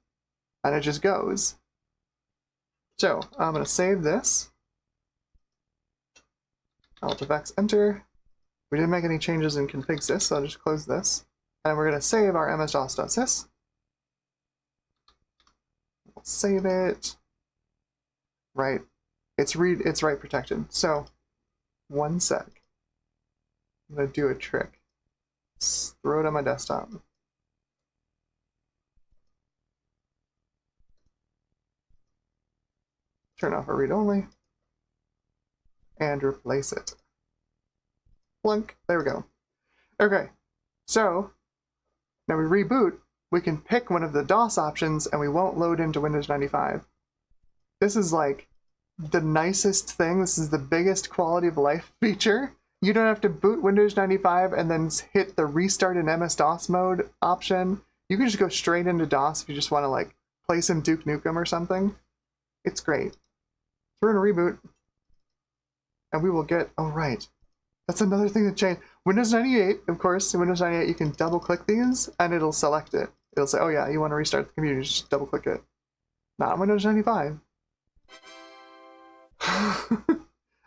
and it just goes. So I'm going to save this. Alt+X, enter. We didn't make any changes in config.sys, so I'll just close this. And we're going to save our ms-dos.sys. We'll save it. Right. It's write protected. So, one sec. I'm going to do a trick. Let's throw it on my desktop. Turn off a read-only. And replace it. Plunk. There we go. Okay. So, now we reboot. We can pick one of the DOS options and we won't load into Windows 95. This is like the nicest thing. This is the biggest quality of life feature. You don't have to boot Windows 95 and then hit the restart in MS-DOS mode option. You can just go straight into DOS if you just want to like play some Duke Nukem or something. It's great. So we're going to reboot and we will get, oh right, that's another thing that changed. Windows 98, of course, in Windows 98 you can double click these and it'll select it. It'll say, oh yeah, you want to restart the computer, just double click it. Not Windows 95.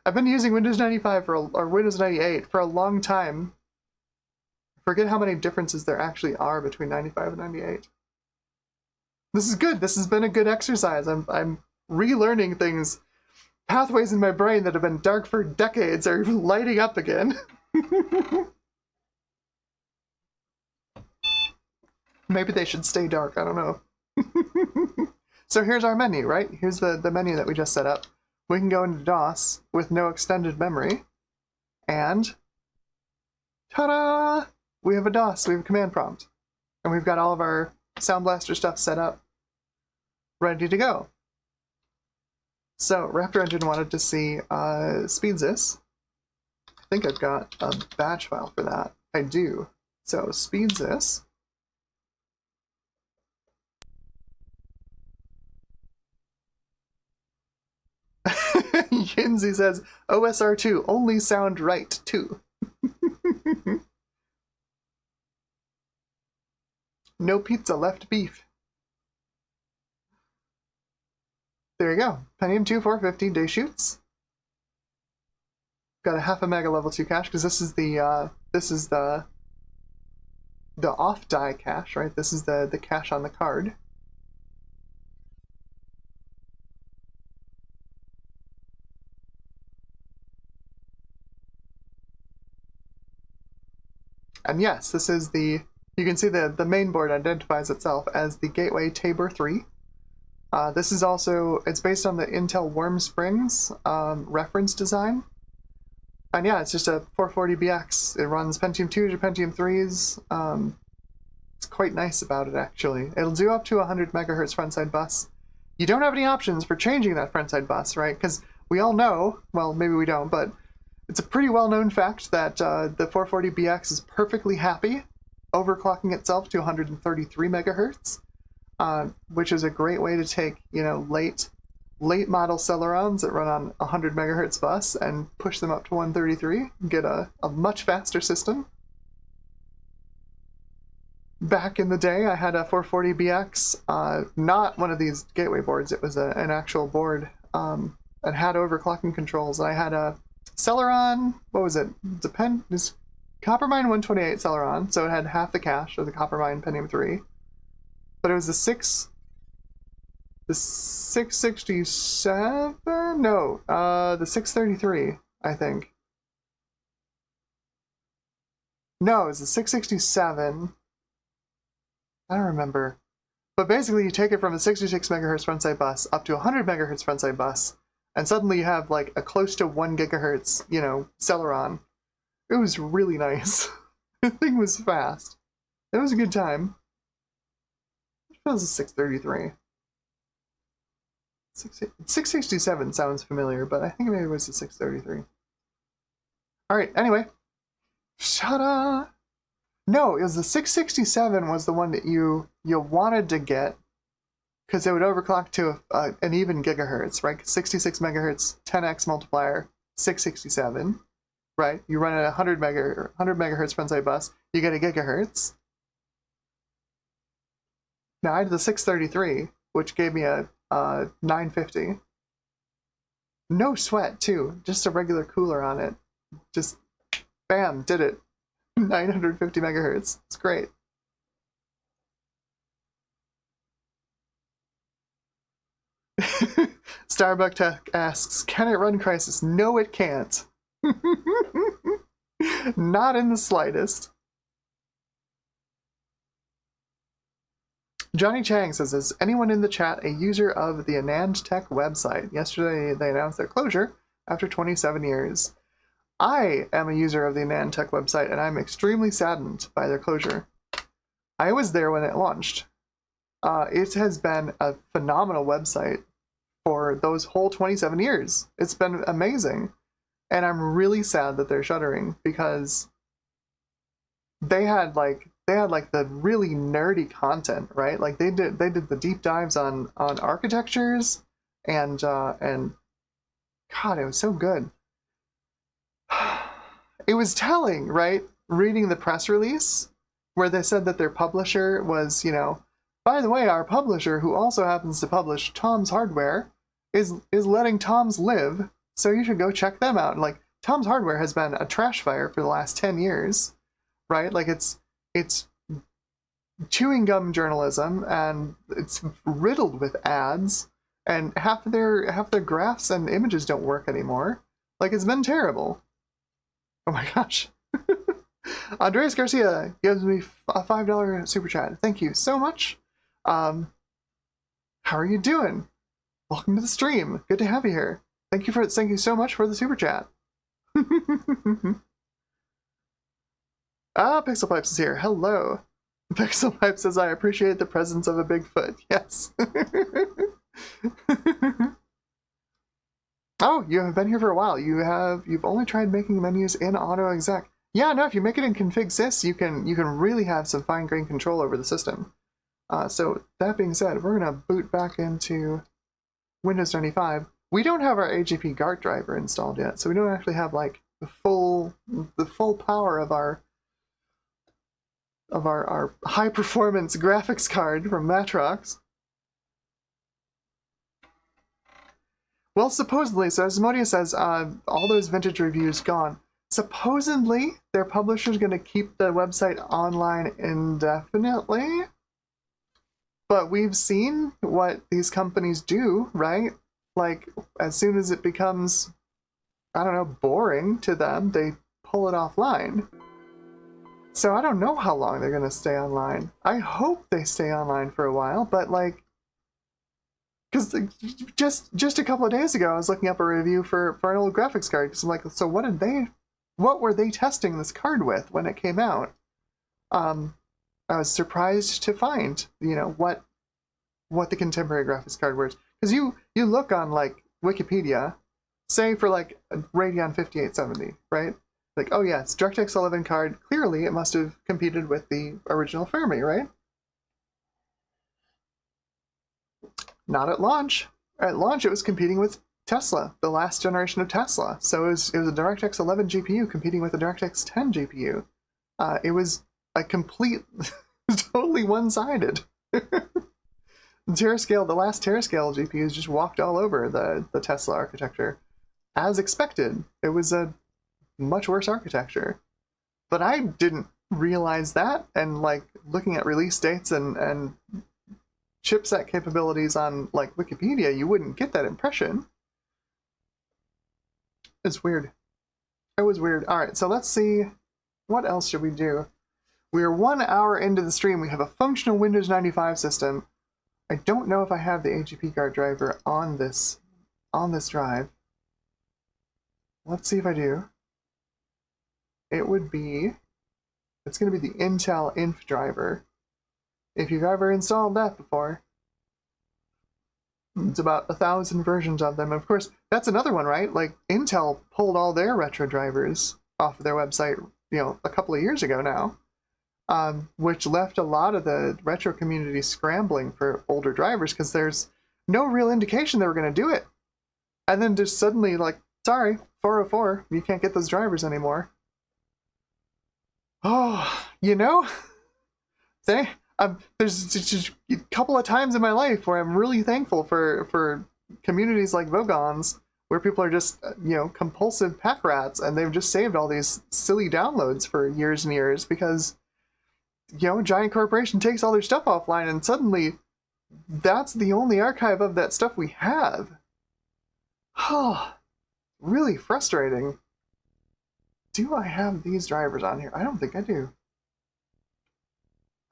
I've been using Windows 95 or Windows 98 for a long time. Forget how many differences there actually are between 95 and 98. This is good. This has been a good exercise. I'm relearning things. Pathways in my brain that have been dark for decades are lighting up again. Maybe they should stay dark. I don't know. So here's our menu, right? Here's the menu that we just set up. We can go into DOS with no extended memory, and ta-da! We have a DOS, we have a command prompt, and we've got all of our Sound Blaster stuff set up, ready to go. So Raptor Engine wanted to see speedsys. I think I've got a batch file for that. I do. So speedsys. Yinzi says, OSR2, only sound right, too. No pizza, left beef. There you go. Pentium 2 450 day shoots. Got a half a mega level 2 cache, because this is the off die cache, right? This is the cache on the card. And yes, this is you can see the main board identifies itself as the Gateway Tabor 3. This is also, it's based on the Intel Warm Springs reference design. And yeah, it's just a 440BX. It runs Pentium 2s or Pentium 3s. It's quite nice about it, actually. It'll do up to 100 megahertz frontside bus. You don't have any options for changing that frontside bus, right? Because we all know, well, maybe we don't, but it's a pretty well-known fact that the 440BX is perfectly happy overclocking itself to 133 megahertz, which is a great way to take, you know, late model Celerons that run on 100 megahertz bus and push them up to 133 and get a much faster system. Back in the day, I had a 440BX, not one of these gateway boards. It was an actual board, and had overclocking controls. And I had a Celeron, what was it? It's Coppermine 128 Celeron, so it had half the cache of the Coppermine Pentium 3. But it was the 667? No, the 633, I think. No, it was the 667. I don't remember. But basically, you take it from a 66 megahertz frontside bus up to a 100 megahertz frontside bus, and suddenly you have like a close to 1 gigahertz, you know, Celeron. It was really nice. The thing was fast. It was a good time. It was a 633. 667 sounds familiar, but I think maybe it was the 633. All right, anyway. Shut-up! No, it was the 667 was the one that you wanted to get because it would overclock to an even gigahertz, right? 66 megahertz, 10x multiplier, 667, right? You run at 100 megahertz frontside bus, you get a gigahertz. Now I had the 633, which gave me a 950. No sweat too, just a regular cooler on it. Just bam, did it. 950 megahertz. It's great. Starbuck Tech asks, can it run Crisis? No, it can't. Not in the slightest. Johnny Chang says, is anyone in the chat a user of the Anand Tech website? Yesterday they announced their closure after 27 years. I am a user of the Anand Tech website, and I'm extremely saddened by their closure. I was there when it launched. It has been a phenomenal website for those whole 27 years. It's been amazing. And I'm really sad that they're shuttering because they had like the really nerdy content, right? Like they did the deep dives on architectures and God, it was so good. It was telling, right? Reading the press release where they said that their publisher was, by the way, our publisher, who also happens to publish Tom's Hardware, is letting Tom's live, so you should go check them out. And like, Tom's Hardware has been a trash fire for the last 10 years, right? Like it's chewing gum journalism, and it's riddled with ads, and half their graphs and images don't work anymore. Like, it's been terrible. Oh my gosh. Andreas Garcia gives me a $5 super chat. Thank you so much. How are you doing? Welcome to the stream. Good to have you here. Thank you so much for the super chat. Pixel Pipes is here. Hello. Pixel Pipe says, I appreciate the presence of a Bigfoot. Yes. Oh, you have been here for a while. You've only tried making menus in AutoExec. Yeah, no, if you make it in config sys, you can really have some fine-grained control over the system. So that being said, we're gonna boot back into Windows 95. We don't have our AGP Gart driver installed yet, so we don't actually have like the full power of our high-performance graphics card from Matrox. Well, supposedly, so Asmodeus says, all those vintage reviews gone. Supposedly, their publisher's going to keep the website online indefinitely. But we've seen what these companies do, right? Like, as soon as it becomes, I don't know, boring to them, they pull it offline. So I don't know how long they're going to stay online. I hope they stay online for a while, but like, because just a couple of days ago, I was looking up a review for an old graphics card. Because I'm like, so what were they testing this card with when it came out? I was surprised to find, what the contemporary graphics card was. Because you look on like Wikipedia, say for like a Radeon 5870, right? Like, oh yeah, it's DirectX 11 card. Clearly, it must have competed with the original Fermi, right? Not at launch. At launch, it was competing with Tesla, the last generation of Tesla. So it was a DirectX 11 GPU competing with a DirectX 10 GPU. It was a complete, totally one-sided. The last Terascale GPUs just walked all over the Tesla architecture. As expected, it was a much worse architecture. But I didn't realize that, and like looking at release dates and chipset capabilities on like Wikipedia, you wouldn't get that impression. It's weird. It was weird. All right, so let's see, what else should we do? We are 1 hour into the stream. We have a functional Windows 95 system. I don't know if I have the AGP Guard driver on this drive. Let's see if I do. It's going to be the Intel Inf driver. If you've ever installed that before. It's about 1,000 versions of them. Of course, that's another one, right? Like, Intel pulled all their retro drivers off of their website, a couple of years ago now, which left a lot of the retro community scrambling for older drivers because there's no real indication they were going to do it. And then just suddenly, like, sorry, 404, you can't get those drivers anymore. Oh, there's just a couple of times in my life where I'm really thankful for communities like Vogons, where people are just, compulsive pack rats, and they've just saved all these silly downloads for years and years because, a giant corporation takes all their stuff offline, and suddenly that's the only archive of that stuff we have. Oh, really frustrating. Do I have these drivers on here? I don't think I do.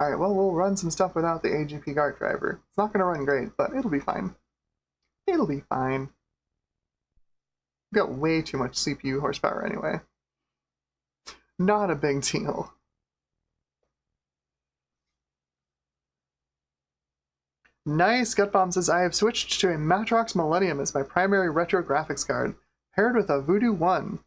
Alright, well, we'll run some stuff without the AGP Gart driver. It's not going to run great, but it'll be fine. It'll be fine. We've got way too much CPU horsepower anyway. Not a big deal. Nice. Gutbomb says, I have switched to a Matrox Millennium as my primary retro graphics card, paired with a Voodoo 1.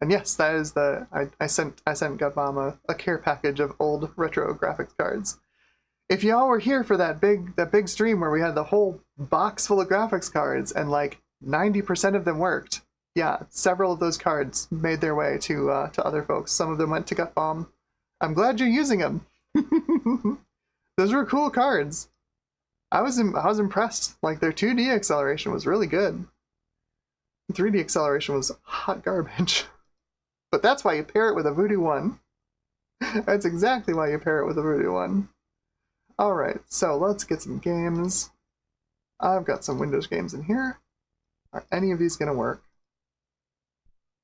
And yes, that is I sent Gutbomb a care package of old retro graphics cards. If y'all were here for that big stream where we had the whole box full of graphics cards and like 90% of them worked, yeah, several of those cards made their way to other folks. Some of them went to Gutbomb. I'm glad you're using them. Those were cool cards. I was impressed. Like, their 2D acceleration was really good. 3D acceleration was hot garbage. But that's why you pair it with a Voodoo 1. That's exactly why you pair it with a Voodoo 1. Alright, so let's get some games. I've got some Windows games in here. Are any of these going to work?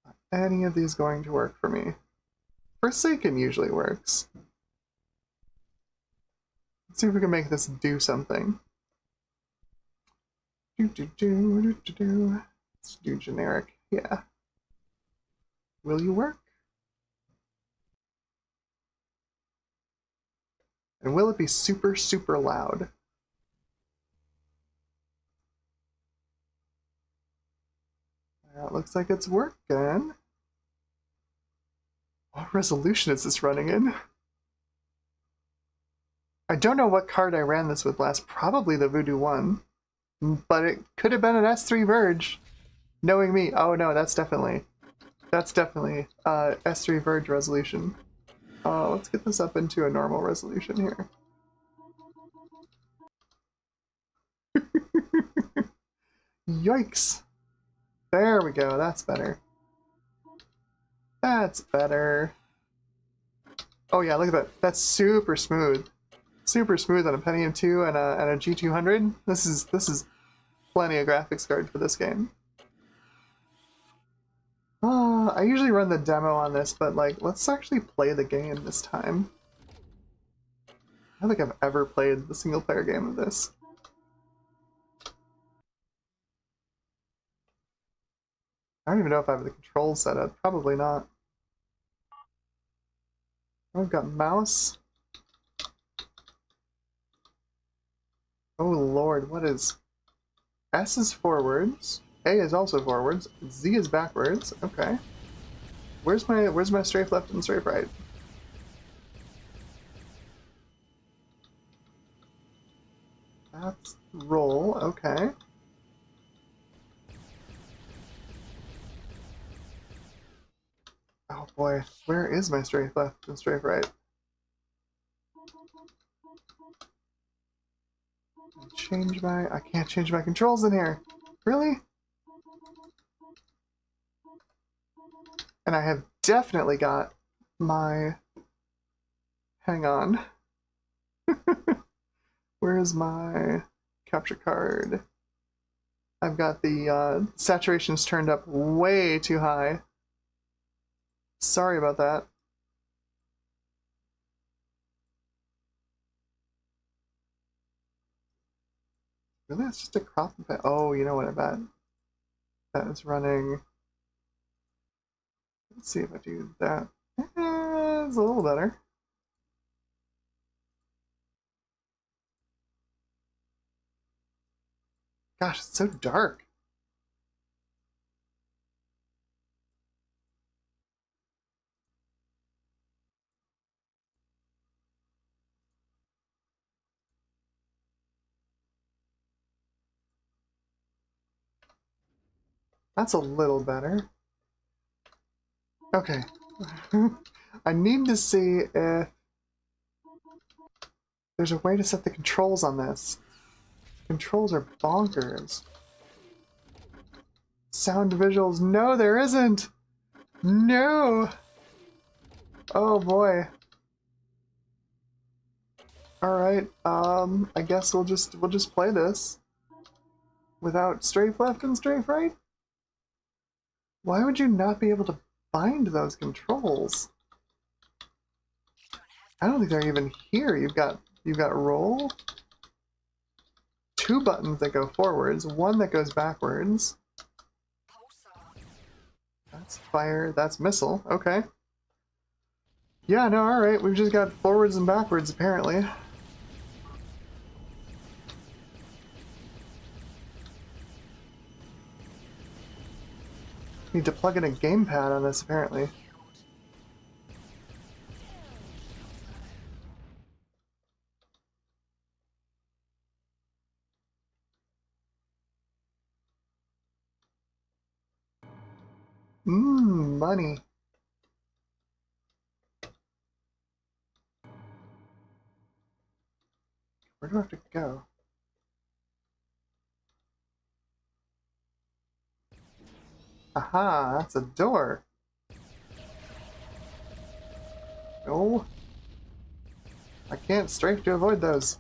Are any of these going to work for me? Forsaken usually works. Let's see if we can make this do something. Let's do generic. Yeah. Will you work? And will it be super, super loud? That looks like it's working. What resolution is this running in? I don't know what card I ran this with last. Probably the Voodoo 1. But it could have been an S3 Verge. Knowing me. Oh no, that's definitely S3 Verge resolution. Let's get this up into a normal resolution here. Yikes. There we go, that's better. That's better. Oh yeah, look at that. That's super smooth. Super smooth on a Pentium 2 and a G200. This is plenty of graphics card for this game. I usually run the demo on this, but like, let's actually play the game this time. I don't think I've ever played the single player game of this. I don't even know if I have the controls set up. Probably not. I've got mouse. Oh lord, what is... S is forwards, A is also forwards, Z is backwards. Okay. Where's my strafe left and strafe right? That's roll, okay. Oh boy, where is my strafe left and strafe right? I can't change my controls in here. Really? And I have definitely got my... Hang on. Where's my capture card? I've got the saturations turned up way too high. Sorry about that. Really? It's just a crop and pet. Oh, you know what I bet? That is running. Let's see if I do that. It's a little better. Gosh, it's so dark. That's a little better. Okay. I need to see if there's a way to set the controls on this. Controls are bonkers. Sound visuals. No, there isn't! No! Oh boy. Alright, I guess we'll just play this. Without strafe left and strafe right? Why would you not be able to bind those controls? I don't think they're even here. You've got roll, 2 buttons that go forwards, 1 that goes backwards. That's fire, that's missile, okay. Yeah, no, alright, we've just got forwards and backwards apparently. Need to plug in a gamepad on this apparently. Money. Where do I have to go? Aha, that's a door. No. I can't strafe to avoid those.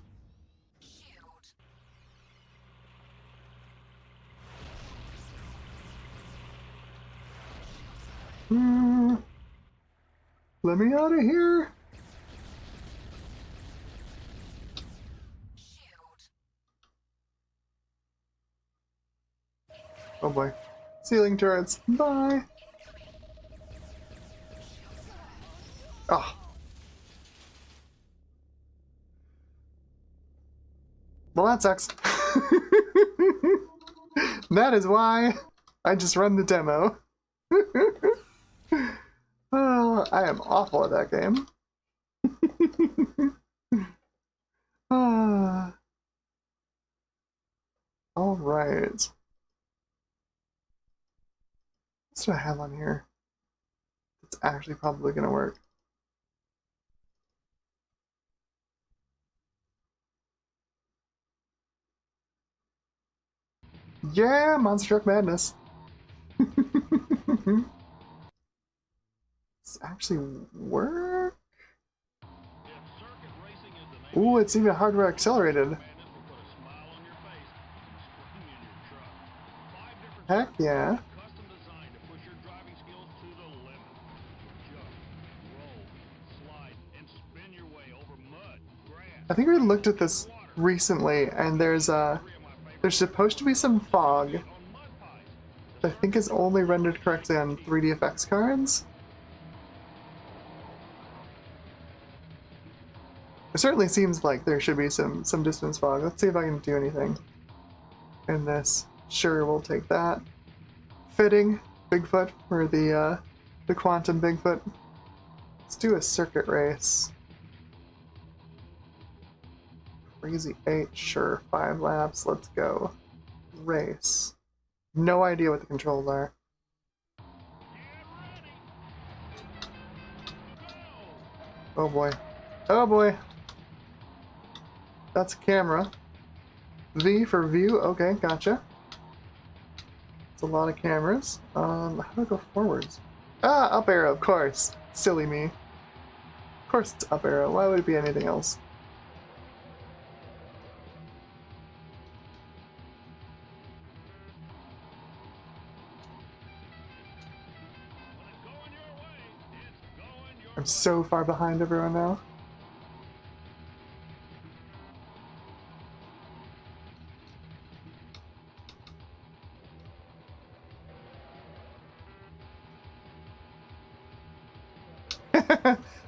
Let me out of here. Oh boy. Ceiling turrets. Bye. Oh. Well, that sucks. That is why I just run the demo. Oh, I am awful at that game. All right. What do I have on here? It's actually probably gonna work. Yeah, Monster Truck Madness. This actually work? Ooh, it's even hardware accelerated. Heck yeah. I think we looked at this recently, and there's supposed to be some fog that I think is only rendered correctly on 3D effects cards. It certainly seems like there should be some distance fog. Let's see if I can do anything in this. Sure, we'll take that. Fitting Bigfoot for the quantum Bigfoot. Let's do a circuit race. Crazy 8, sure. 5 laps, let's go. Race. No idea what the controls are. Oh boy. Oh boy. That's a camera. V for view, okay, gotcha. It's a lot of cameras. How do I go forwards? Ah, up arrow, of course. Silly me. Of course it's up arrow. Why would it be anything else? I'm so far behind everyone now.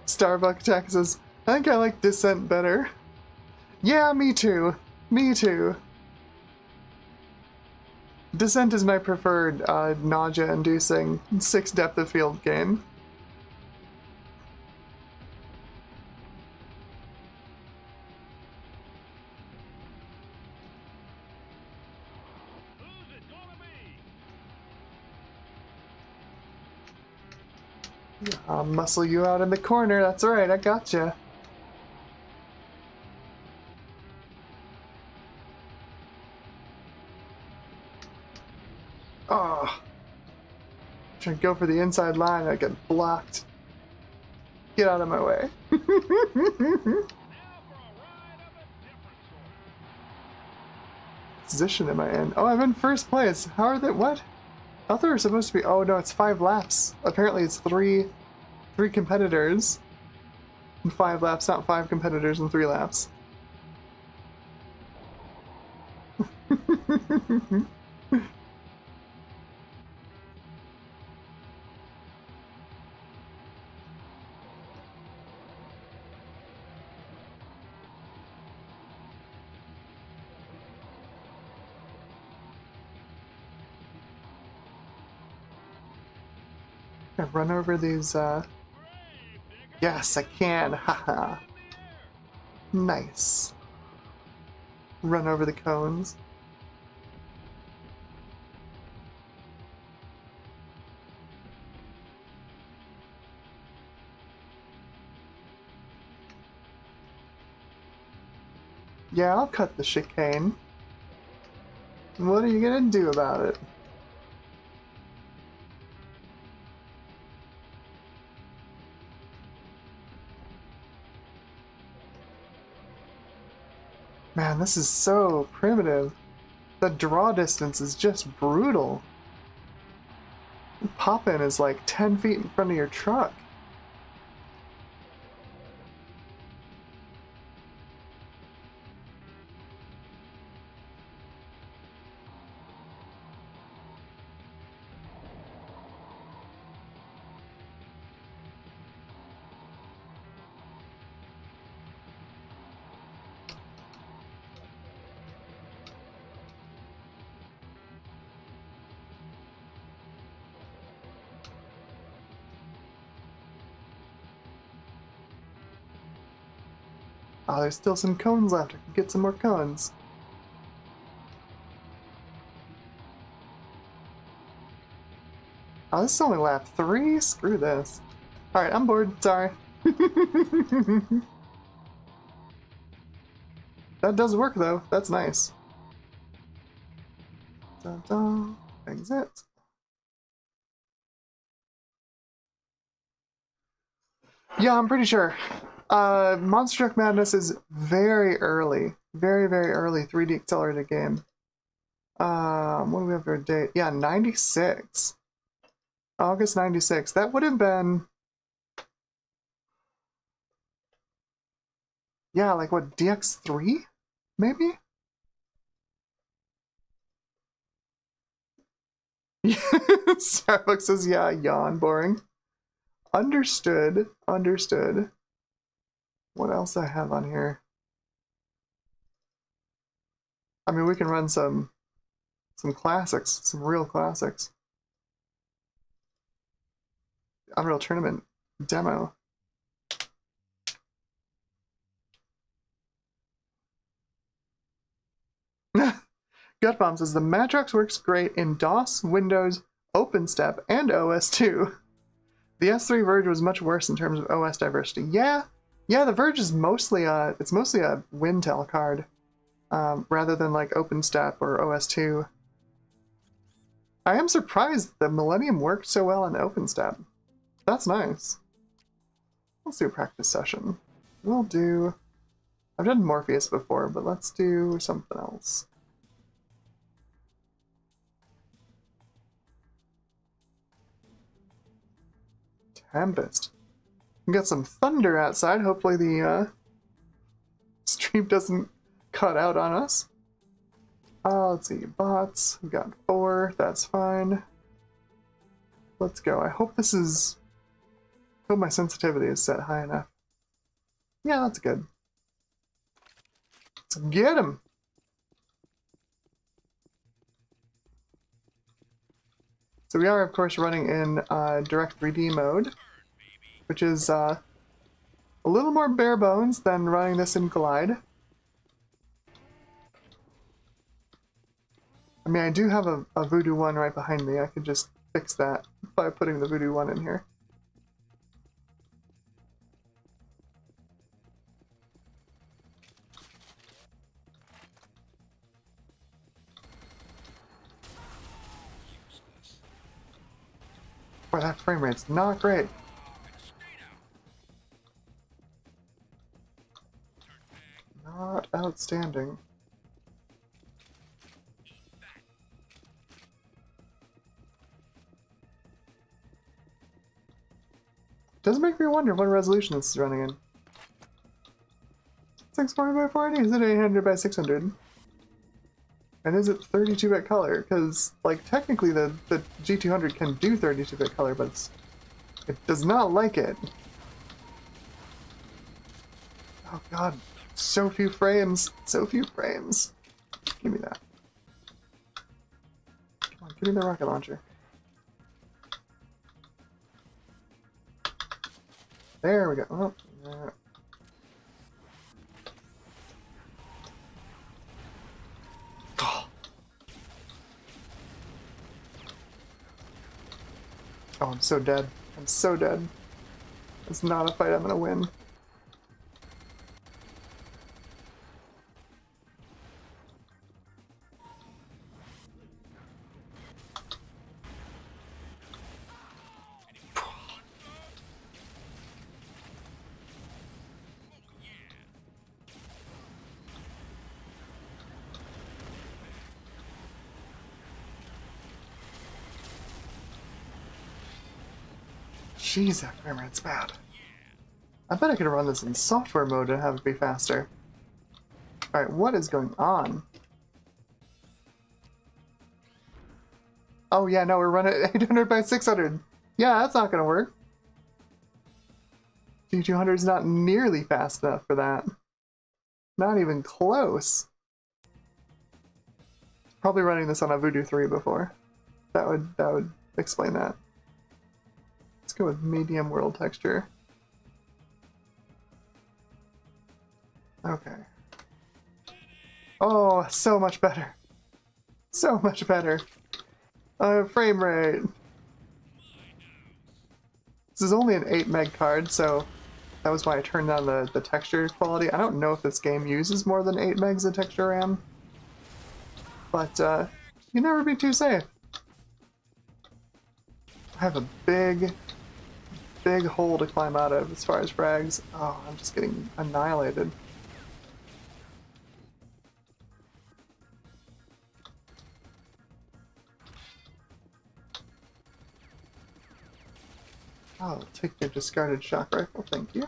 Starbuck Texas. I think I like Descent better. Yeah, me too. Me too. Descent is my preferred nausea-inducing 6 depth of field game. I'll muscle you out in the corner, that's right, I gotcha. Oh. Trying to go for the inside line, I get blocked. Get out of my way. Position am I in? Oh, I'm in first place. How are they? What? I thought they were supposed to be. Oh no, it's 5 laps. Apparently, it's three competitors in 5 laps, not 5 competitors in 3 laps. I run over these. Yes, I can. Haha. Nice. Run over the cones. Yeah, I'll cut the chicane. What are you gonna do about it? Man, this is so primitive. The draw distance is just brutal. Pop-in is like 10 feet in front of your truck. Oh, there's still some cones left. I can get some more cones. Oh, this is only lap 3? Screw this. Alright, I'm bored. Sorry. That does work, though. That's nice. Dun-dun. Exit. Yeah, I'm pretty sure. Monster Truck Madness is very early. Very, very early 3D accelerated game. What do we have for a date? Yeah, 96. August 96. That would have been... Yeah, like what, DX3? Maybe? Starbucks says, yeah, yawn, boring. Understood. Understood. What else do I have on here? I mean, we can run some classics, some real classics. Unreal Tournament demo. Gut Bomb says the Matrox works great in DOS, Windows, OpenStep, and OS2. The S3 Verge was much worse in terms of OS diversity. Yeah, the Verge is mostly a Wintel card, rather than like OpenStep or OS2. I am surprised the Millennium worked so well in OpenStep. That's nice. Let's do a practice session. We'll do... I've done Morpheus before, but let's do something else. Tempest. We got some thunder outside. Hopefully the stream doesn't cut out on us. Let's see. Bots. We got 4. That's fine. Let's go. I hope this is... I hope my sensitivity is set high enough. Yeah, that's good. Let's get him! So we are, of course, running in direct 3D mode, which is a little more bare bones than running this in Glide. I mean, I do have a Voodoo 1 right behind me. I could just fix that by putting the Voodoo 1 in here. Boy, that frame rate's not great. Not outstanding. Does make me wonder what resolution this is running in. 640 by 40? Is it 800 by 600? And is it 32-bit color? Because, like, technically the G200 can do 32-bit color, but it does not like it. Oh god, so few frames. So few frames. Give me that. Come on, give me the rocket launcher. There we go. Oh, there. Oh, I'm so dead. I'm so dead. It's not a fight I'm gonna win. Jeez, that frame rate's bad. I bet I could run this in software mode and have it be faster. Alright, what is going on? Oh yeah, no, we're running 800 by 600. Yeah, that's not gonna work. G200 is not nearly fast enough for that. Not even close. Probably running this on a Voodoo 3 before. That would explain that. Let's go with medium world texture. Okay. Oh, so much better. So much better. Frame rate. This is only an 8 meg card, so that was why I turned down the texture quality. I don't know if this game uses more than 8 megs of texture RAM, but you never be too safe. I have a big hole to climb out of as far as frags. Oh, I'm just getting annihilated. I'll take your discarded shock rifle, thank you.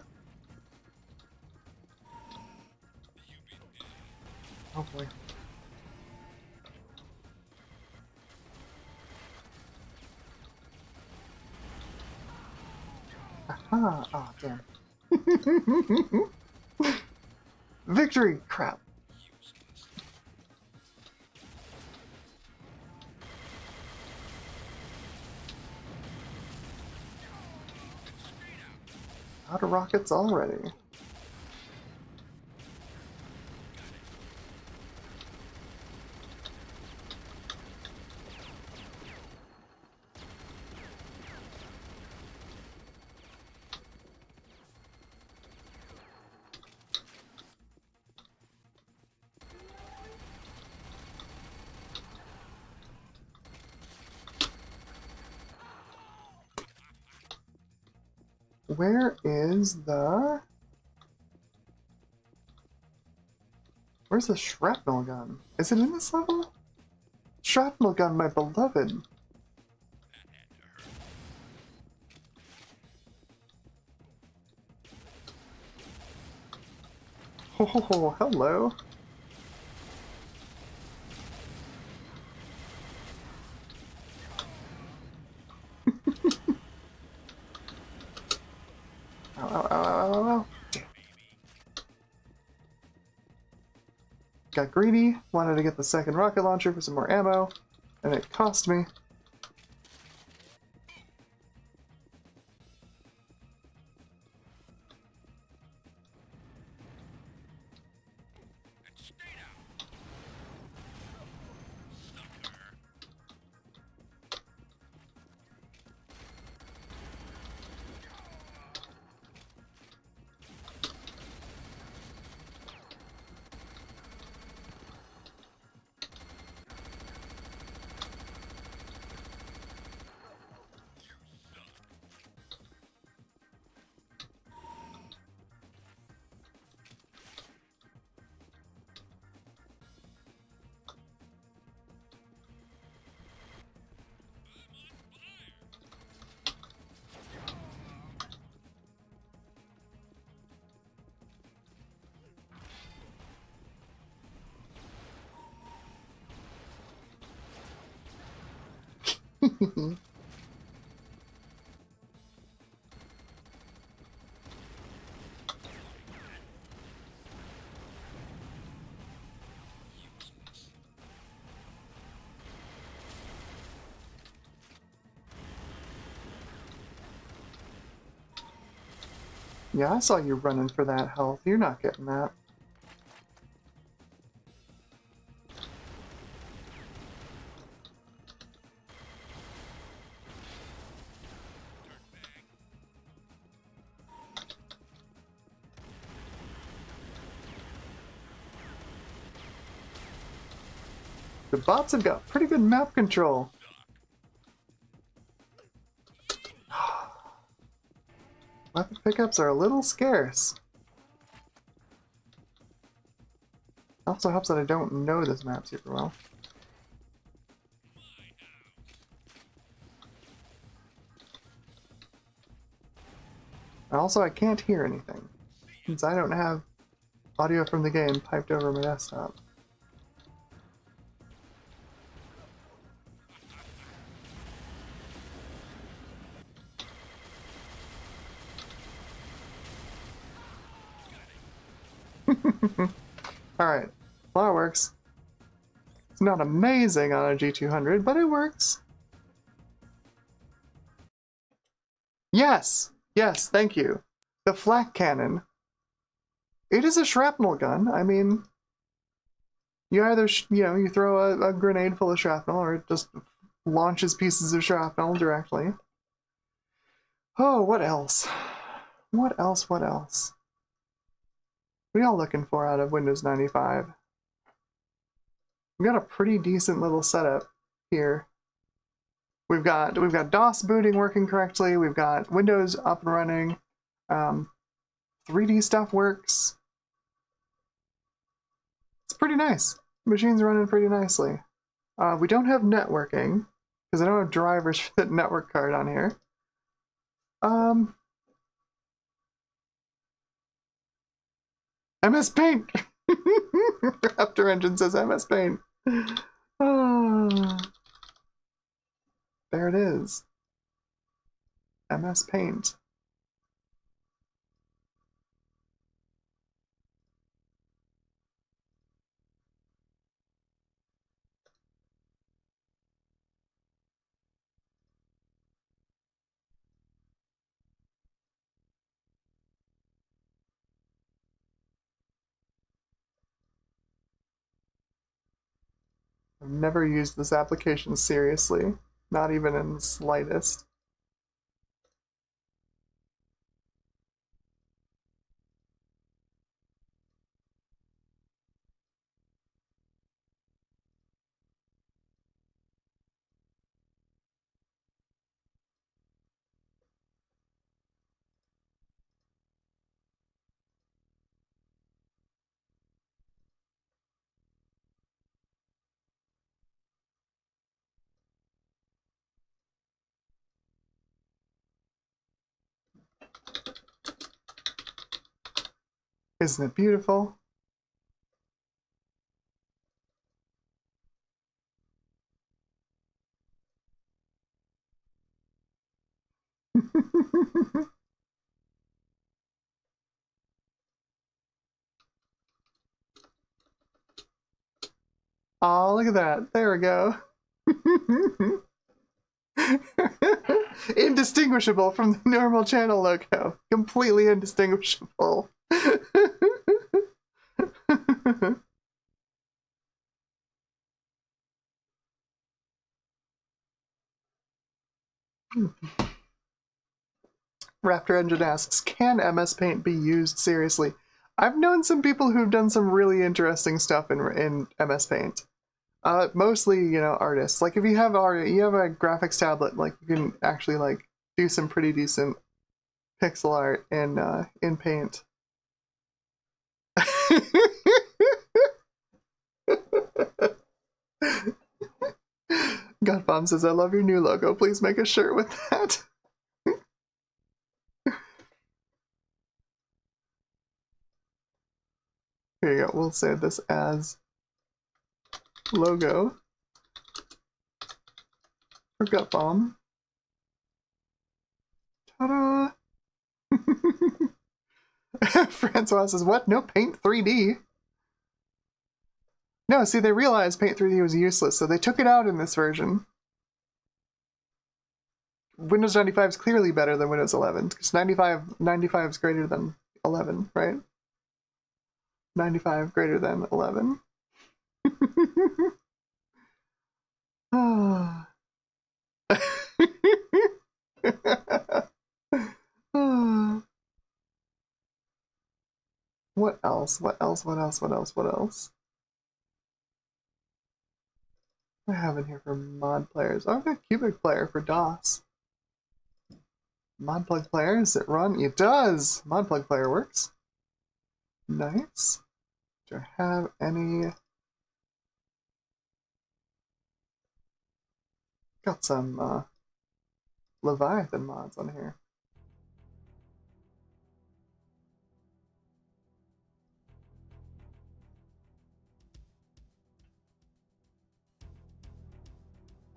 Oh boy. Aha! Oh, damn. Victory! Crap. Out of rockets already. Where is the... Where's the shrapnel gun? Is it in this level? Shrapnel gun, my beloved. Oh, hello. Ow, ow, ow, ow, ow, ow. Damn. Got greedy, wanted to get the second rocket launcher for some more ammo, and it cost me. Yeah, I saw you running for that health. You're not getting that. The bots have got pretty good map control. Weapon pickups are a little scarce. Also helps that I don't know this map super well. And also I can't hear anything, since I don't have audio from the game piped over my desktop. Alright, well that works. It's not amazing on a G200, but it works. Yes! Yes, thank you. The flak cannon. It is a shrapnel gun. I mean, you either, you throw a grenade full of shrapnel, or it just launches pieces of shrapnel directly. Oh, what else? What else? What else? What are y'all looking for out of Windows 95? We've got a pretty decent little setup here. We've got DOS booting working correctly. We've got Windows up and running. 3D stuff works. It's pretty nice. The machine's running pretty nicely. We don't have networking because I don't have drivers for the network card on here. MS Paint. Raptor Engine says MS Paint. Oh, there it is. MS Paint. I've never used this application seriously, not even in the slightest. Isn't it beautiful? Oh, look at that. There we go. Indistinguishable from the normal channel logo. Completely indistinguishable. Raptor Engine asks, can MS Paint be used seriously? I've known some people who've done some really interesting stuff in MS Paint. Mostly, artists. Like if you have you have a graphics tablet, like you can actually like do some pretty decent pixel art in Paint. Godbomb says, I love your new logo. Please make a shirt with that. Here you go. We'll save this as logo. For gut bomb. Ta-da! Francois says, what? No Paint 3D? No, see, they realized Paint 3D was useless, so they took it out in this version. Windows 95 is clearly better than Windows 11, because 95 is greater than 11, right? 95 greater than 11. What else? What else? What else? What else? What else? What do I have in here for mod players? Oh, I've got Cubic Player for DOS. Modplug Player, does it run? It does! Modplug Player works. Nice. Do I have any... Got some Leviathan mods on here.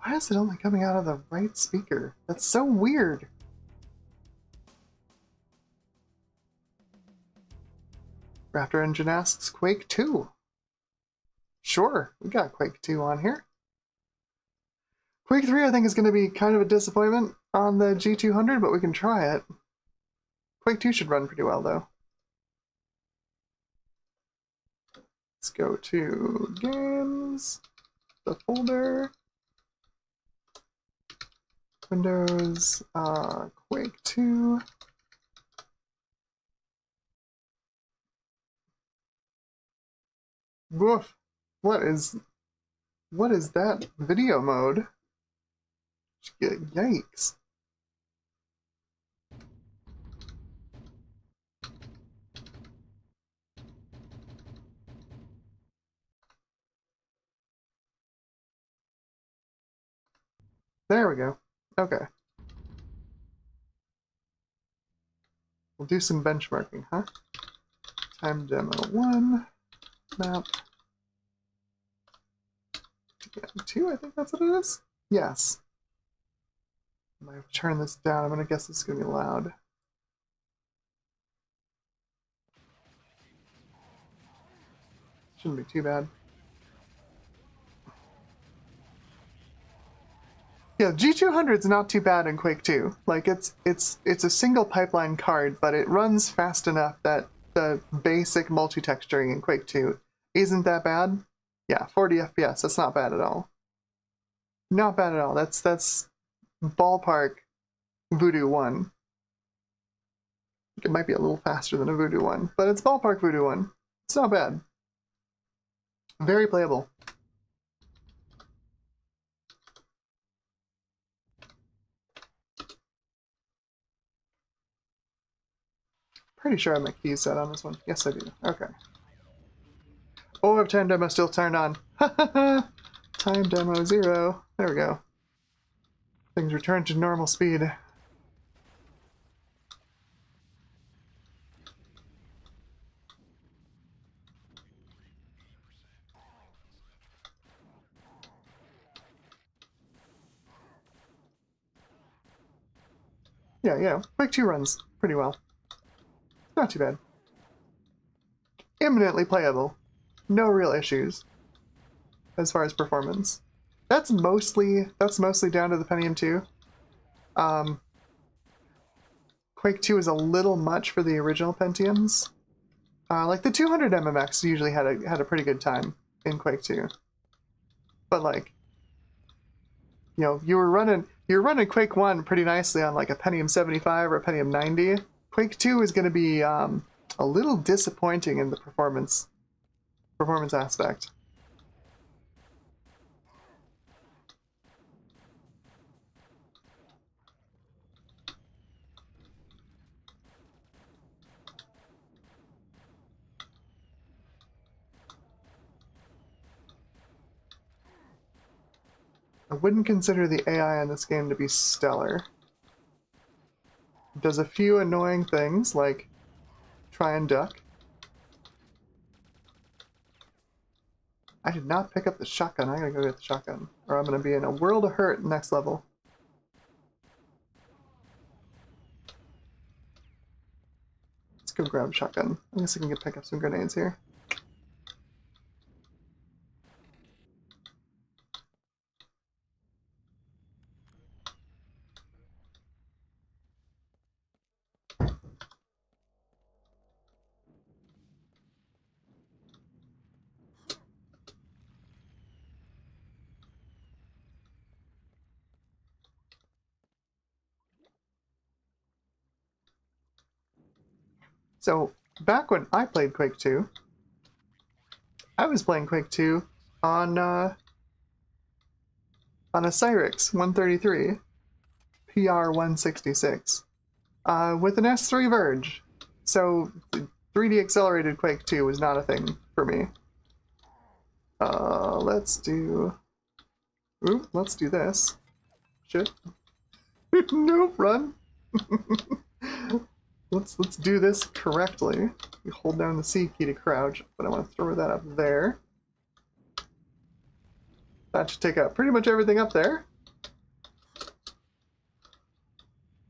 Why is it only coming out of the right speaker? That's so weird. Raptor Engine asks, Quake 2. Sure, we got Quake 2 on here. Quake 3 I think is going to be kind of a disappointment on the G200, but we can try it. Quake 2 should run pretty well, though. Let's go to Games, the folder, Windows, Quake 2. Woof! What is that video mode? Yikes. There we go. Okay. We'll do some benchmarking, huh? Time demo 1. Map. 2, I think that's what it is? Yes. I might have to turn this down. I'm going to guess this is going to be loud. Shouldn't be too bad. Yeah, G200's not too bad in Quake 2. Like, it's a single pipeline card, but it runs fast enough that the basic multi-texturing in Quake 2 isn't that bad. Yeah, 40 FPS, that's not bad at all. Not bad at all. That's ballpark Voodoo 1. It might be a little faster than a Voodoo 1, but it's ballpark Voodoo 1. It's not bad. Very playable. Pretty sure I have my keys set on this one. Yes, I do. Okay. Oh, I have time demo still turned on. Time demo 0. There we go. Things return to normal speed. Yeah. Quake 2 runs pretty well. Not too bad. Eminently playable. No real issues as far as performance. That's mostly down to the Pentium 2. Quake 2 is a little much for the original Pentiums. Like the 200 MMX usually had a pretty good time in Quake 2. But like, you know, you were running Quake 1 pretty nicely on like a Pentium 75 or a Pentium 90. Quake 2 is going to be a little disappointing in the performance aspect. I wouldn't consider the AI in this game to be stellar. It does a few annoying things, like try and duck. I did not pick up the shotgun. I gotta go get the shotgun, or I'm gonna be in a world of hurt next level. go grab a shotgun. I guess I can pick up some grenades here. So, back when I played Quake 2, I was playing Quake 2 on a Cyrix 133 PR166 with an S3 Verge. So 3D accelerated Quake 2 was not a thing for me. Let's do this. Shit. Nope, run. Let's do this correctly. You hold down the C key to crouch, but I want to throw that up there. That should take out pretty much everything up there.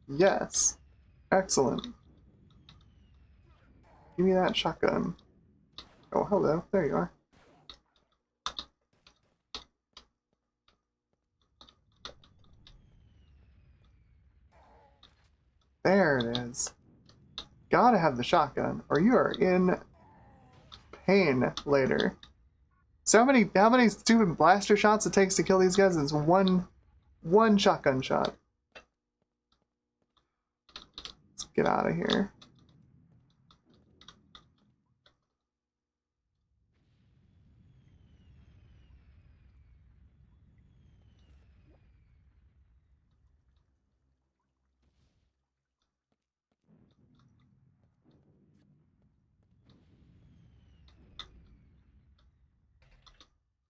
Yes. Excellent. Give me that shotgun. Oh, hello. There you are. There it is. Gotta have the shotgun, or you are in pain later. So how many stupid blaster shots it takes to kill these guys is one shotgun shot. Let's get out of here.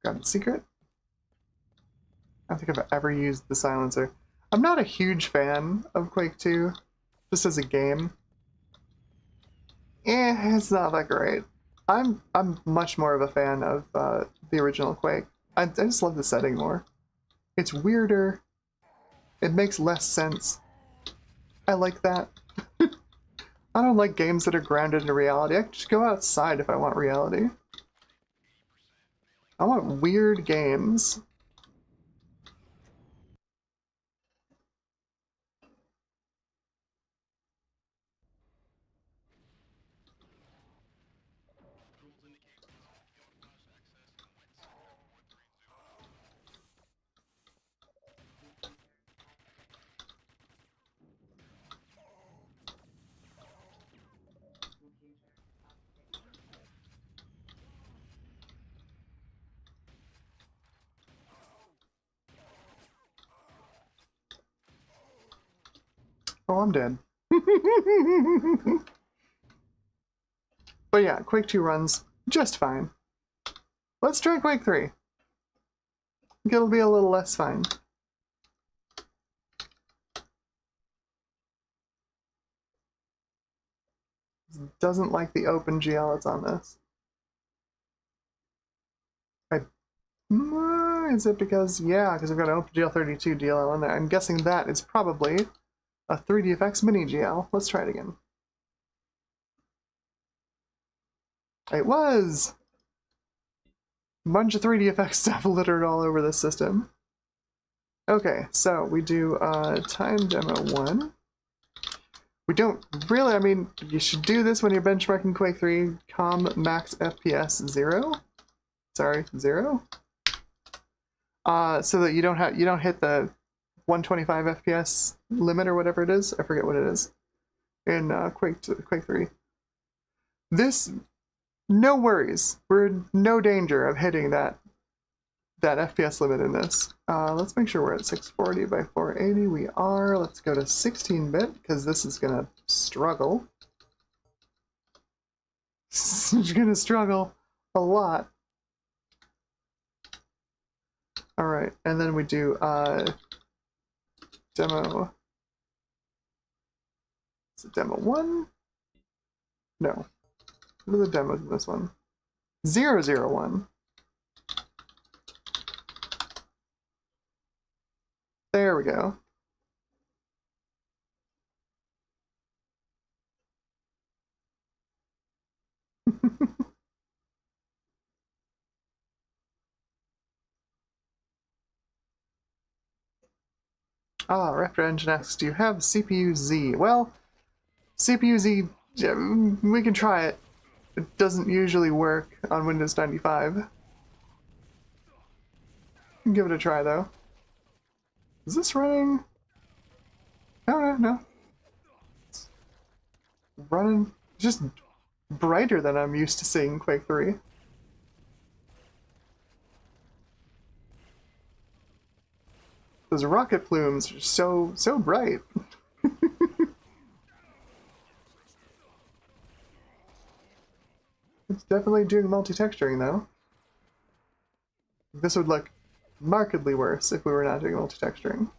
Got a secret? I don't think I've ever used the silencer. I'm not a huge fan of Quake 2, just as a game. It's not that great. I'm much more of a fan of the original Quake. I just love the setting more. It's weirder. It makes less sense. I like that. I don't like games that are grounded in reality. I can just go outside if I want reality. I want weird games. Oh, I'm dead. But yeah, Quake 2 runs just fine. Let's try Quake 3. I think it'll be a little less fine. Doesn't like the open GL that's on this. Is it because, yeah, because I've got an OpenGL32 DLL in there. I'm guessing that is probably a 3DFX mini GL. Let's try it again. It was! A bunch of 3DFX stuff littered all over this system. Okay, so we do time demo 1. We don't really, I mean, you should do this when you're benchmarking Quake 3, max FPS 0. Sorry, 0. So that you don't hit the 125 FPS limit or whatever it is. I forget what it is in Quake 3. This, no worries. We're in no danger of hitting that FPS limit in this. Let's make sure we're at 640 by 480. We are. Let's go to 16-bit because this is gonna struggle. It's gonna struggle a lot. All right, and then we do demo. Is it demo 1? No. What are the demos in this one? 001. There we go. Ah, Raptor Engine asks, do you have CPU Z? Well, CPU Z, we can try it. It doesn't usually work on Windows 95. Give it a try, though. Is this running? No. It's running just brighter than I'm used to seeing Quake 3. Those rocket plumes are so bright. It's definitely doing multi-texturing, though. This would look markedly worse if we were not doing multi-texturing.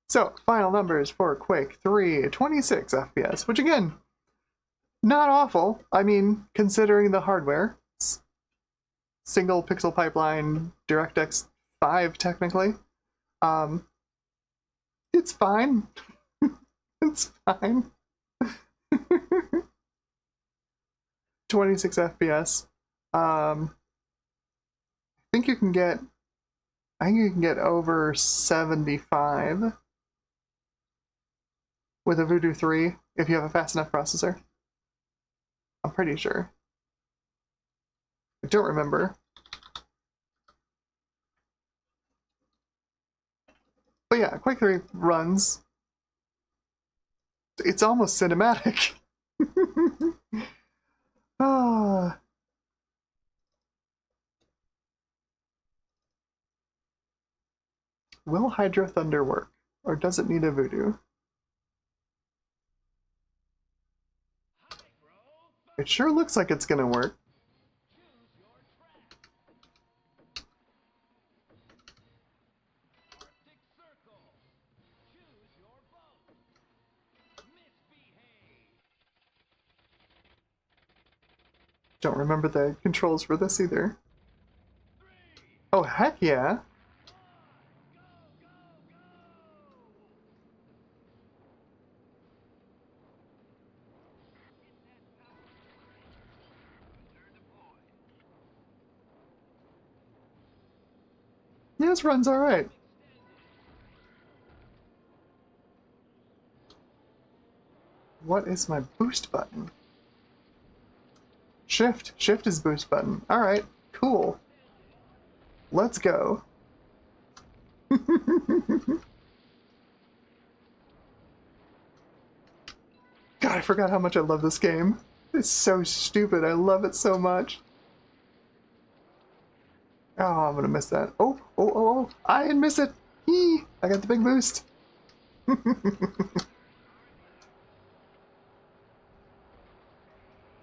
So, final numbers for Quake 3, 26 FPS, which again, not awful. I mean, considering the hardware. Single pixel pipeline, DirectX 5 technically. It's fine. It's fine. 26 FPS. I think you can get over 75 with a Voodoo 3 if you have a fast enough processor. I'm pretty sure. I don't remember. But yeah, Quake 3 runs. It's almost cinematic. Ah. Will Hydro Thunder work? Or does it need a Voodoo? It sure looks like it's gonna work. Don't remember the controls for this either. Oh, heck yeah! Yeah, this runs alright. What is my boost button? Shift. Shift is boost button. Alright, cool. Let's go. God, I forgot how much I love this game. It's so stupid. I love it so much. Oh, I'm gonna miss that. Oh. I didn't miss it. Eee, I got the big boost.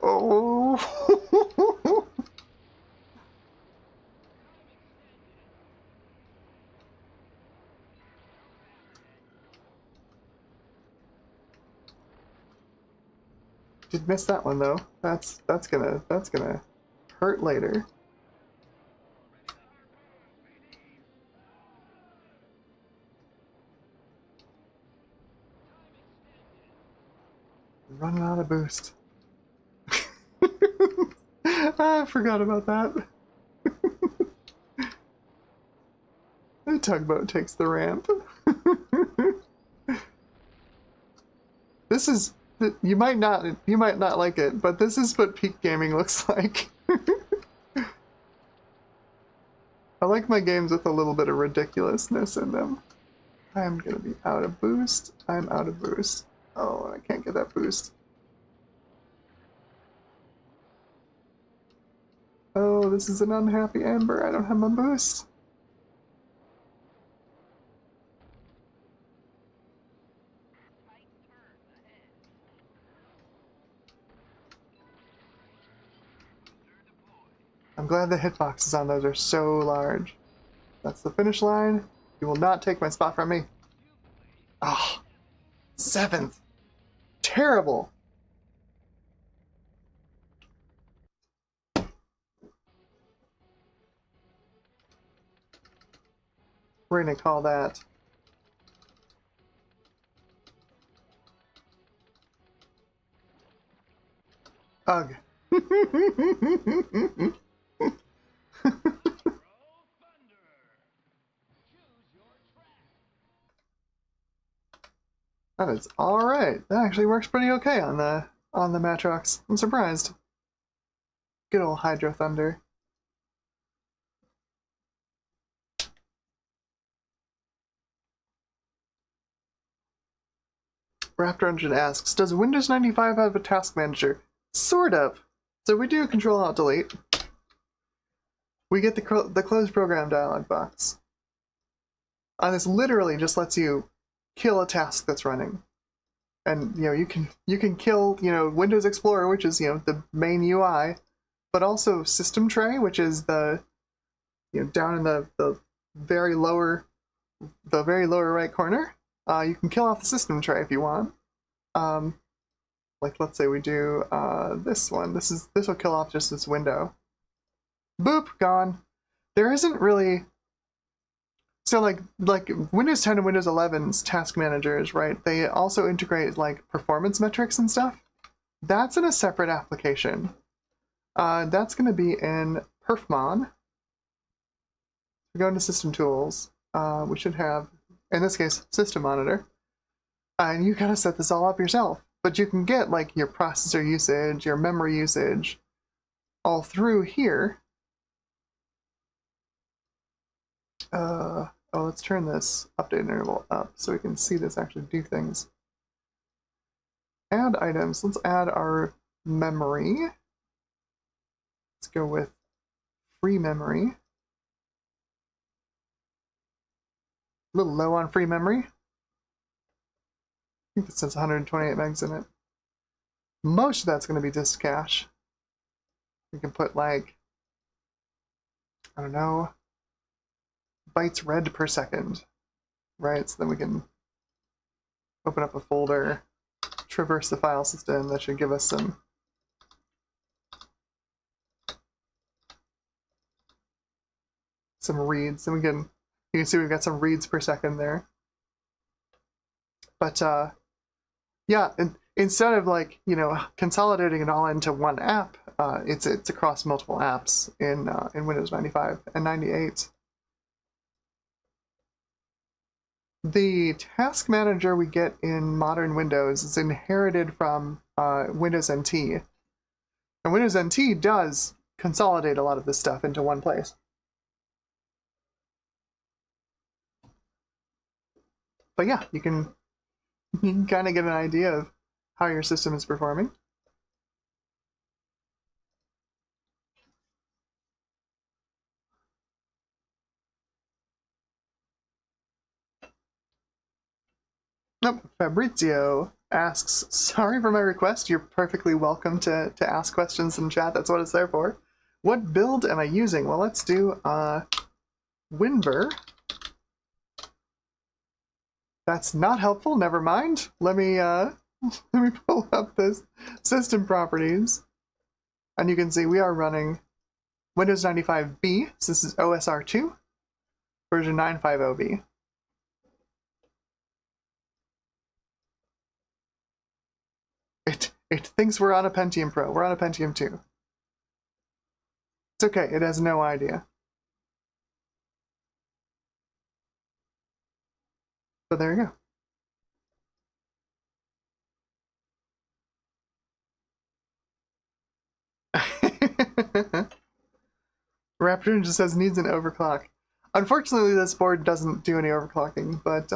Oh. Did miss that one though. That's gonna hurt later. Running out of boost. I forgot about that. The tugboat takes the ramp. This is you might not like it, but this is what peak gaming looks like. I like my games with a little bit of ridiculousness in them. I'm gonna be out of boost. I'm out of boost. Oh, I can't get that boost. Oh, this is an unhappy Amber. I don't have my boost. I'm glad the hitboxes on those are so large. That's the finish line. You will not take my spot from me. Ah, oh, 7th. Terrible. We're gonna call that Ugh. That is alright. That actually works pretty okay on the Matrox. I'm surprised. Good old Hydro Thunder. Raptor Engine asks, does Windows 95 have a task manager? Sort of. So we do Control-Alt-Delete. We get the close program dialog box. And this literally just lets you kill a task that's running. And you can kill Windows Explorer, which is the main UI, but also System Tray, which is the down in the very lower right corner. You can kill off the System Tray if you want. Like let's say we do this one. This will kill off just this window. Boop, gone. There isn't really. So like Windows 10 and Windows 11's task managers, right? They also integrate like performance metrics and stuff. That's in a separate application. That's going to be in Perfmon. We go into System Tools. We should have, in this case, System Monitor. And you gotta set this all up yourself. But you can get like your processor usage, your memory usage, all through here. Oh, let's turn this update interval up so we can see this actually do things. Add items. Let's add our memory. Let's go with free memory. A little low on free memory. I think this says 128 megs in it. Most of that's going to be disk cache. We can put like, I don't know, bytes read per second, right? So then we can open up a folder, traverse the file system. That should give us some reads. And you can see we've got some reads per second there. But yeah, instead of like consolidating it all into one app, it's across multiple apps in Windows 95 and 98. The task manager we get in modern Windows is inherited from Windows NT. And Windows NT does consolidate a lot of this stuff into one place. But yeah, you can kind of get an idea of how your system is performing. Nope. Fabrizio asks, sorry for my request. You're perfectly welcome to ask questions in chat. That's what it's there for. What build am I using? Well, let's do WinVer. That's not helpful. Never mind. Let me pull up this system properties, and you can see we are running Windows 95B. So this is OSR2, version 950B. It thinks we're on a Pentium Pro. We're on a Pentium 2. It's okay. It has no idea. But there you go. Raptor just says needs an overclock. Unfortunately, this board doesn't do any overclocking, but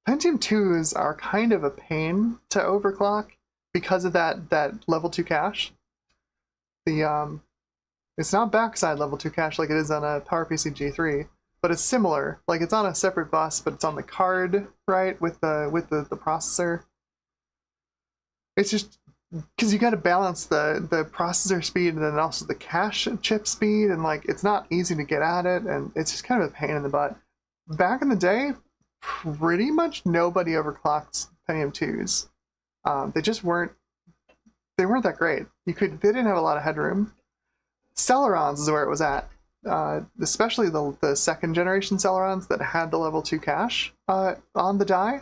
Pentium 2s are kind of a pain to overclock because of that level 2 cache. It's not backside level 2 cache like it is on a PowerPC G3, but it's similar. Like it's on a separate bus, but it's on the card, right, with the processor. It's just because you got to balance the processor speed and then also the cache chip speed, and like it's not easy to get at it, and it's just kind of a pain in the butt. Back in the day, pretty much nobody overclocked Pentium 2s. They just weren't that great. They didn't have a lot of headroom. Celerons is where it was at. Especially the second generation Celerons that had the level 2 cache on the die,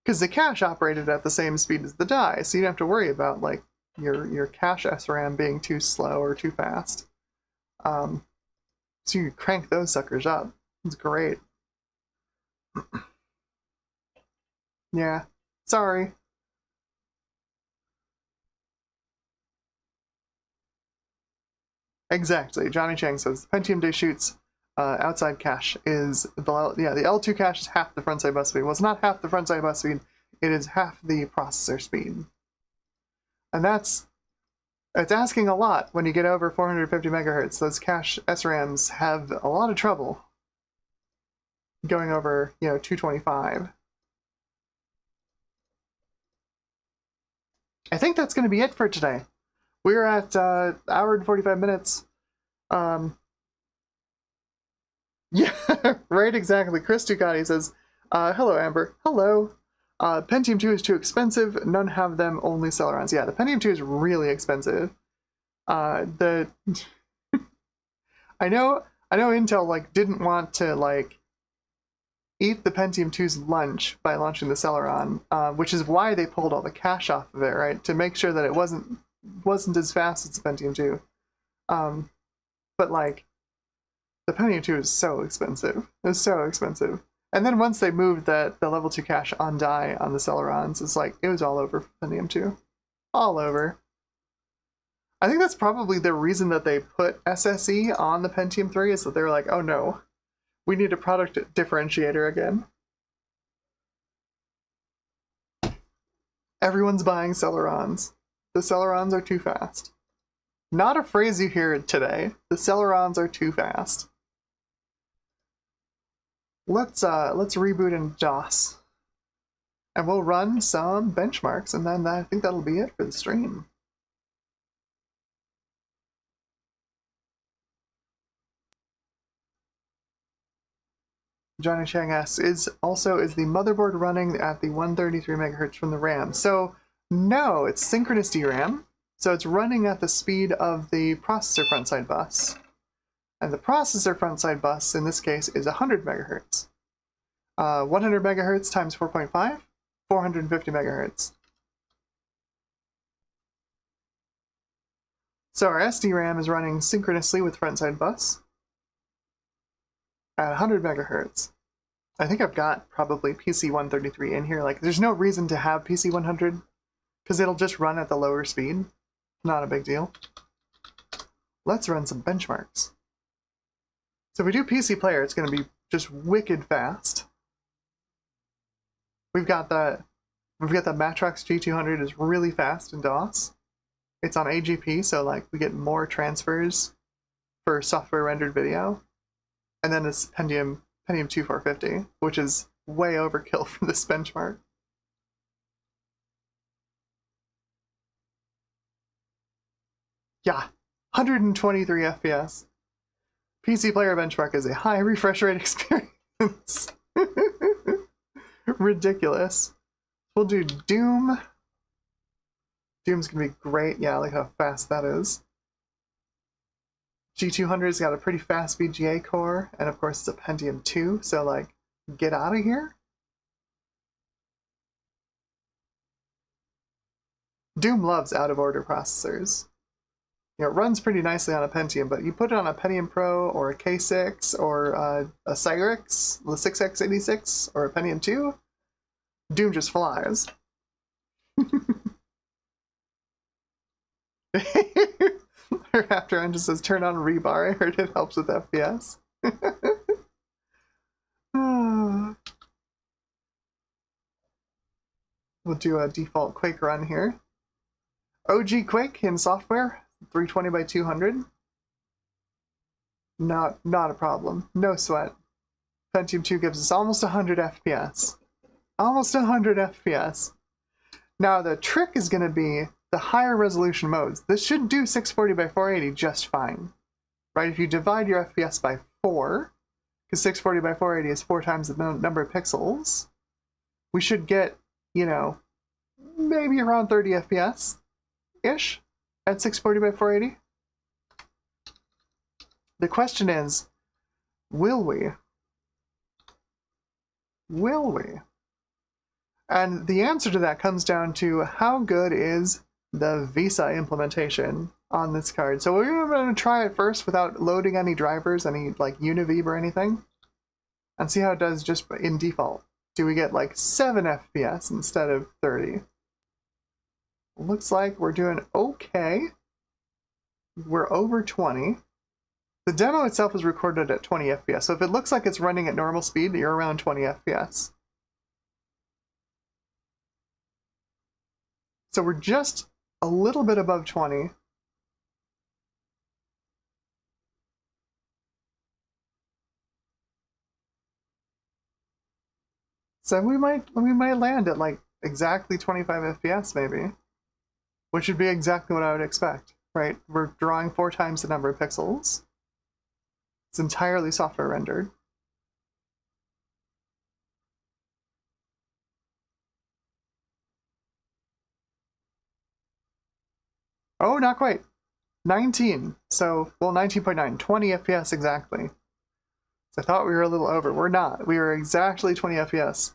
because the cache operated at the same speed as the die, so you don't have to worry about like your cache SRAM being too slow or too fast. So you crank those suckers up. It's great. Yeah, sorry. Exactly. Johnny Chang says Pentium Day shoots outside cache is the L2 cache is half the frontside bus speed. Well, it's not half the frontside bus speed. It is half the processor speed, and it's asking a lot when you get over 450 megahertz. Those cache SRAMs have a lot of trouble going over 225. I think that's going to be it for today. We're at hour and 45 minutes. Yeah, right, exactly. Chris Ducati says, hello, Amber. Hello. Pentium 2 is too expensive. None have them, only Celerons. Yeah, the Pentium 2 is really expensive. The I know Intel didn't want to eat the Pentium 2's lunch by launching the Celeron, which is why they pulled all the cache off of it, right? To make sure that it wasn't as fast as the Pentium 2. But the Pentium 2 is so expensive. It's so expensive. And then once they moved the level 2 cache on die on the Celerons, it's it was all over Pentium 2. All over. I think that's probably the reason that they put SSE on the Pentium 3 is that they were like, oh no, we need a product differentiator again. Everyone's buying Celerons. The Celerons are too fast. Not a phrase you hear today. The Celerons are too fast. Let's reboot in DOS. And we'll run some benchmarks, and then I think that'll be it for the stream. Johnny Chang asks, is the motherboard running at the 133 megahertz from the RAM? So no, it's synchronous DRAM. So it's running at the speed of the processor frontside bus. And the processor frontside bus, in this case, is 100 megahertz. 100 megahertz times 4.5, 450 megahertz. So our SDRAM is running synchronously with frontside bus at 100 megahertz. I think I've got probably PC133 in here. There's no reason to have PC100 because it'll just run at the lower speed. Not a big deal. Let's run some benchmarks. So if we do PC player, it's going to be just wicked fast. We've got the Matrox G200 is really fast in DOS. It's on AGP, so we get more transfers for software rendered video. And then it's Pentium 2 450, which is way overkill for this benchmark. Yeah, 123 FPS. PC player benchmark is a high refresh rate experience. Ridiculous. We'll do Doom. Doom's gonna be great. Yeah, look how fast that is. G200's got a pretty fast VGA core, and of course it's a Pentium 2, so get out of here. Doom loves out-of-order processors. It runs pretty nicely on a Pentium, but you put it on a Pentium Pro or a K6 or a Cyrix, the 6X86, or a Pentium 2, Doom just flies. After Engine says turn on rebar, I heard it helps with FPS. We'll do a default Quake run here. OG Quake in software, 320 by 200. Not a problem. No sweat. Pentium 2 gives us almost 100 FPS. Almost 100 FPS. Now the trick is going to be the higher resolution modes. This should do 640 by 480 just fine. Right? If you divide your FPS by 4, because 640 by 480 is 4 times the number of pixels, we should get, maybe around 30 FPS-ish at 640 by 480. The question is, will we? Will we? And the answer to that comes down to how good is the Visa implementation on this card. So we're going to try it first without loading any drivers, any like Univibe or anything, and see how it does just in default. Do we get like 7 FPS instead of 30? Looks like we're doing okay. We're over 20. The demo itself is recorded at 20 FPS, so if it looks like it's running at normal speed, you're around 20 FPS. So we're just a little bit above 20. So we might land at like exactly 25 FPS maybe, which would be exactly what I would expect, right? We're drawing 4 times the number of pixels. It's entirely software rendered. Oh, not quite. 19. So, well, 19.9, 20 FPS exactly. So I thought we were a little over. We're not. We were exactly 20 FPS.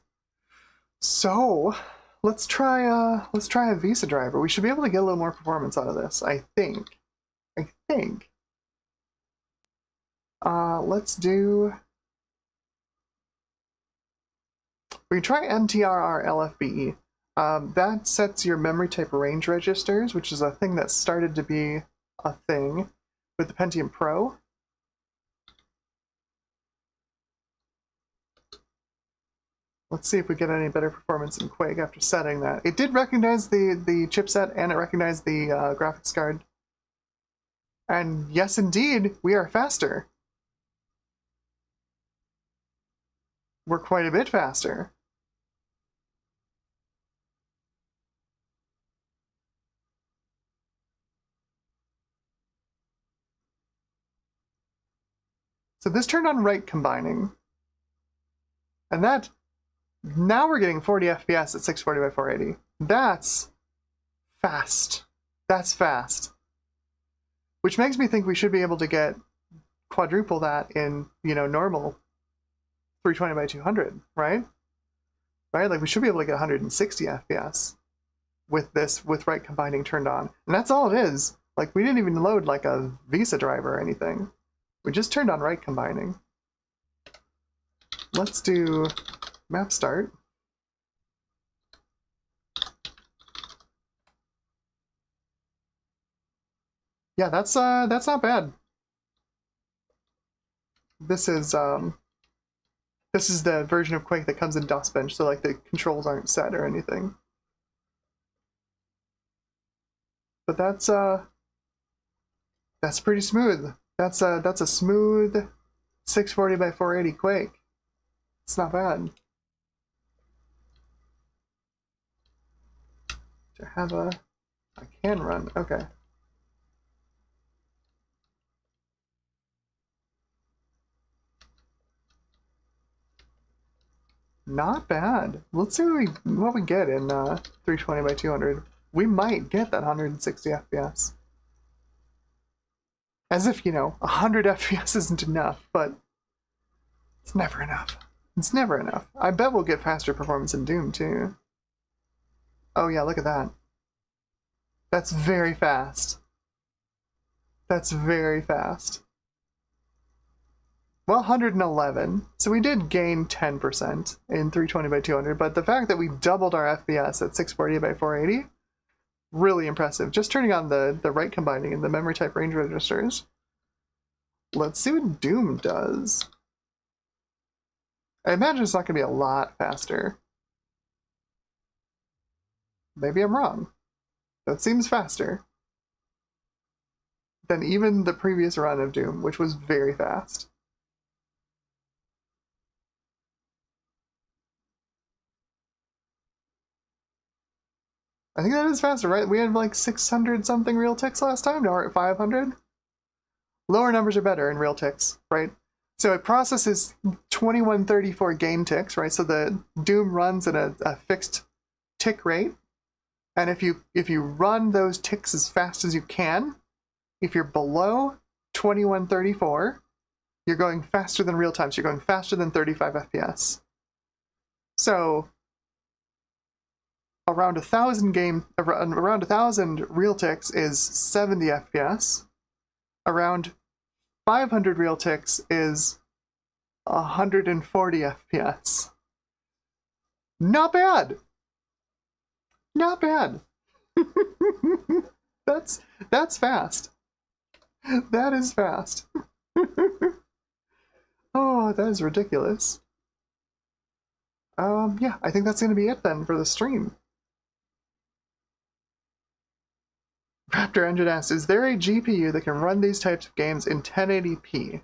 So let's try a Visa driver. We should be able to get a little more performance out of this, I think. Let's do. We can try MTRR LFBE. That sets your memory type range registers, which is a thing that started to be a thing with the Pentium Pro. Let's see if we get any better performance in Quake after setting that. It did recognize the chipset and it recognized the graphics card. And yes, indeed, we are faster. We're quite a bit faster. So this turned on write combining. And that, now we're getting 40 FPS at 640 by 480. That's fast. That's fast. Which makes me think we should be able to get quadruple that in, normal 320 by 200, right? Right? Like we should be able to get 160 FPS with this, with write combining turned on. And that's all it is. Like we didn't even load like a Visa driver or anything. We just turned on write combining. Let's do map start. Yeah, that's not bad. This is the version of Quake that comes in DOS Bench, so like the controls aren't set or anything. But that's pretty smooth. That's a smooth 640 by 480 Quake. It's not bad. To have I can run, okay. Not bad. Let's see what we get in 320 by 200. We might get that 160 FPS. As if, 100 FPS isn't enough, but it's never enough. It's never enough. I bet we'll get faster performance in Doom, too. Oh yeah, look at that. That's very fast. That's very fast. Well, 111. So we did gain 10% in 320 by 200, but the fact that we doubled our FPS at 640 by 480, really impressive. Just turning on the write combining and the memory type range registers. Let's see what Doom does. I imagine it's not going to be a lot faster. Maybe I'm wrong. That seems faster than even the previous run of Doom, which was very fast. I think that is faster, right? We had like 600 something real ticks last time, now we're at 500. Lower numbers are better in real ticks, right? So it processes 2134 game ticks, right? So the Doom runs at a fixed tick rate. And if you run those ticks as fast as you can, if you're below 2134, you're going faster than real time. So you're going faster than 35 FPS. So around 1,000 real ticks is 70 FPS. Around 500 real ticks is 140 FPS. Not bad. Not bad. That's fast. That is fast. Oh, that is ridiculous. Yeah, I think that's going to be it then for the stream. Raptor Engine asks, is there a GPU that can run these types of games in 1080p?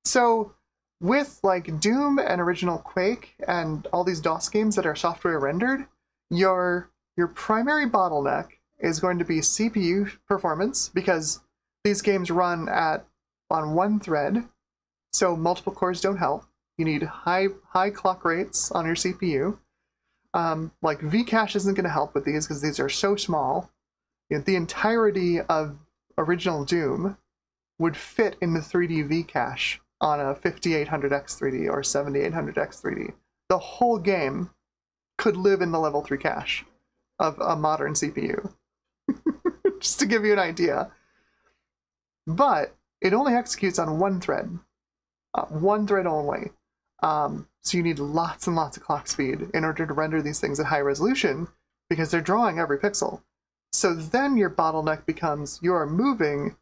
So with like Doom and original Quake and all these DOS games that are software rendered, your primary bottleneck is going to be CPU performance, because these games run on one thread, so multiple cores don't help. You need high clock rates on your CPU. Like Vcache isn't going to help with these because these are so small. You know, the entirety of original Doom would fit in the 3D Vcache on a 5800X 3D or 7800X 3D. The whole game could live in the level 3 cache of a modern CPU. Just to give you an idea. But it only executes on one thread only. So you need lots and lots of clock speed in order to render these things at high resolution, because they're drawing every pixel. So then your bottleneck becomes you are moving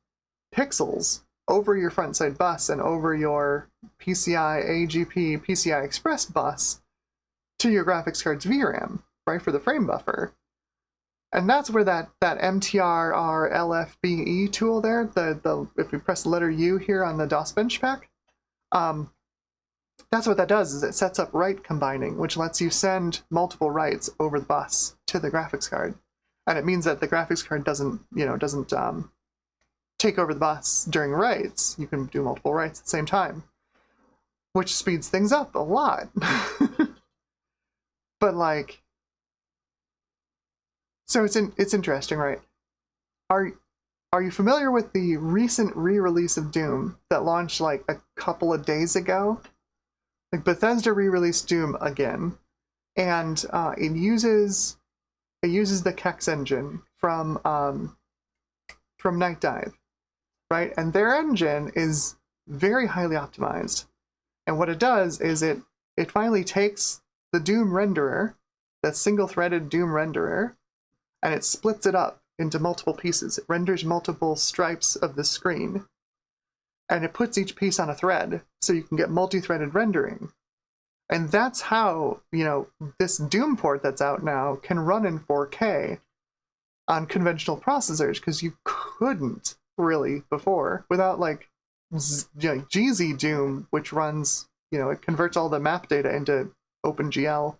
pixels over your front side bus and over your PCI AGP PCI Express bus to your graphics card's VRAM, right, for the frame buffer. And that's where that MTRR LFBE tool there, if we press the letter U here on the DOS bench pack, that's what that does, is it sets up write combining, which lets you send multiple writes over the bus to the graphics card. And it means that the graphics card doesn't take over the bus during writes. You can do multiple writes at the same time, which speeds things up a lot. But like, so it's interesting, right? Are you familiar with the recent re-release of Doom that launched like a couple of days ago? Like Bethesda re-released Doom again, and it uses the Kex engine from Night Dive, right? And their engine is very highly optimized. And what it does is it finally takes the Doom renderer, that single-threaded Doom renderer, and it splits it up into multiple pieces. It renders multiple stripes of the screen, and it puts each piece on a thread, so you can get multi-threaded rendering. And that's how, this Doom port that's out now can run in 4K on conventional processors, because you couldn't really before, without like GZ Doom, which runs, it converts all the map data into OpenGL,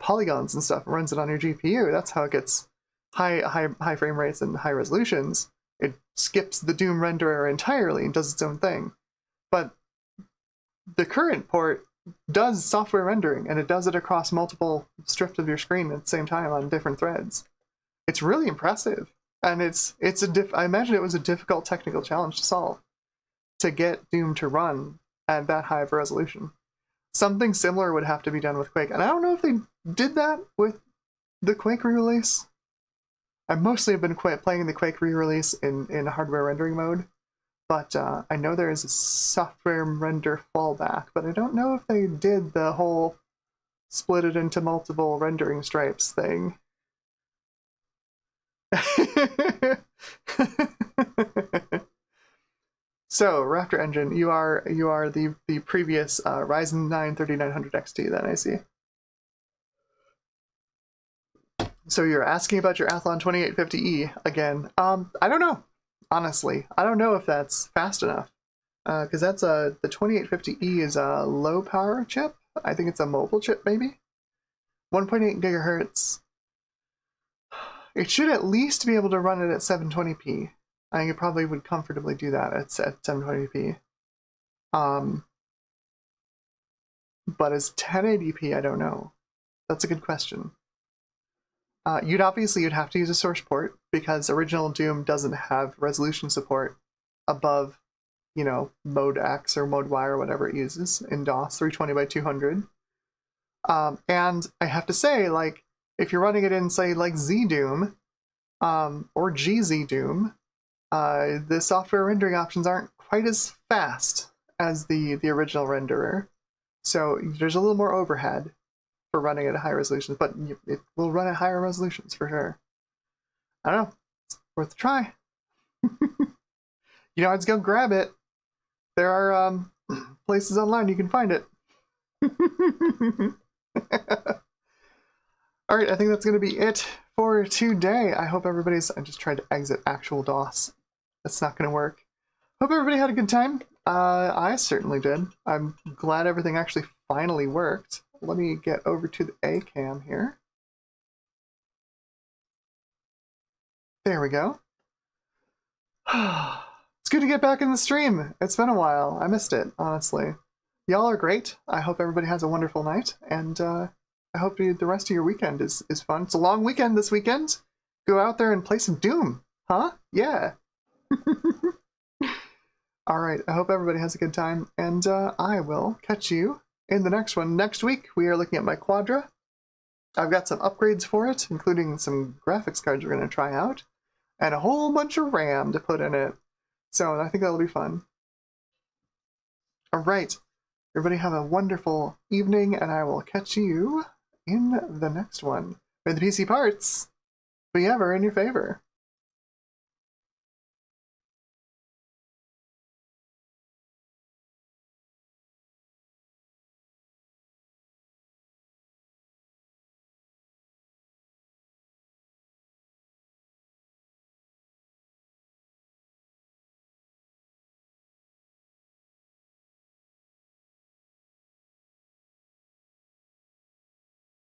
polygons and stuff, and runs it on your GPU. That's how it gets high frame rates and high resolutions. It skips the Doom renderer entirely and does its own thing. But the current port does software rendering, and it does it across multiple strips of your screen at the same time on different threads. It's really impressive, and I imagine it was a difficult technical challenge to solve, to get Doom to run at that high of a resolution. Something similar would have to be done with Quake, and I don't know if they did that with the Quake re-release. I mostly have been playing the Quake re-release in hardware rendering mode, but I know there is a software render fallback, but I don't know if they did the whole split it into multiple rendering stripes thing. So, Raptor Engine, you are the previous Ryzen 9 3900 XT then, I see. So you're asking about your Athlon 2850E again. I don't know, honestly. I don't know if that's fast enough, because the 2850E is a low power chip. I think it's a mobile chip, maybe. 1.8 gigahertz. It should at least be able to run it at 720p. I think it probably would comfortably do that at 720p. But as 1080p, I don't know. That's a good question. You'd have to use a source port, because original Doom doesn't have resolution support above, mode X or mode Y or whatever it uses in DOS 320 by 200. And I have to say, like, if you're running it in, say, like ZDoom, or GZDoom, the software rendering options aren't quite as fast as the original renderer. So there's a little more overhead for running at high resolutions, but it will run at higher resolutions for sure. I don't know. It's worth a try. You know, I'd go grab it. There are places online you can find it. Alright, I think that's going to be it for today. I hope everybody's... I just tried to exit actual DOS. That's not going to work. Hope everybody had a good time. I certainly did. I'm glad everything actually finally worked. Let me get over to the A cam here. There we go. It's good to get back in the stream. It's been a while. I missed it, honestly. Y'all are great. I hope everybody has a wonderful night, and I hope the rest of your weekend is fun. It's a long weekend this weekend. Go out there and play some Doom, huh? Yeah. Alright, I hope everybody has a good time, and I will catch you in the next one. Next week, we are looking at my Quadra. I've got some upgrades for it, including some graphics cards we're going to try out, and a whole bunch of RAM to put in it. So I think that'll be fun. Alright, everybody have a wonderful evening, and I will catch you in the next one. May the PC parts be ever in your favor.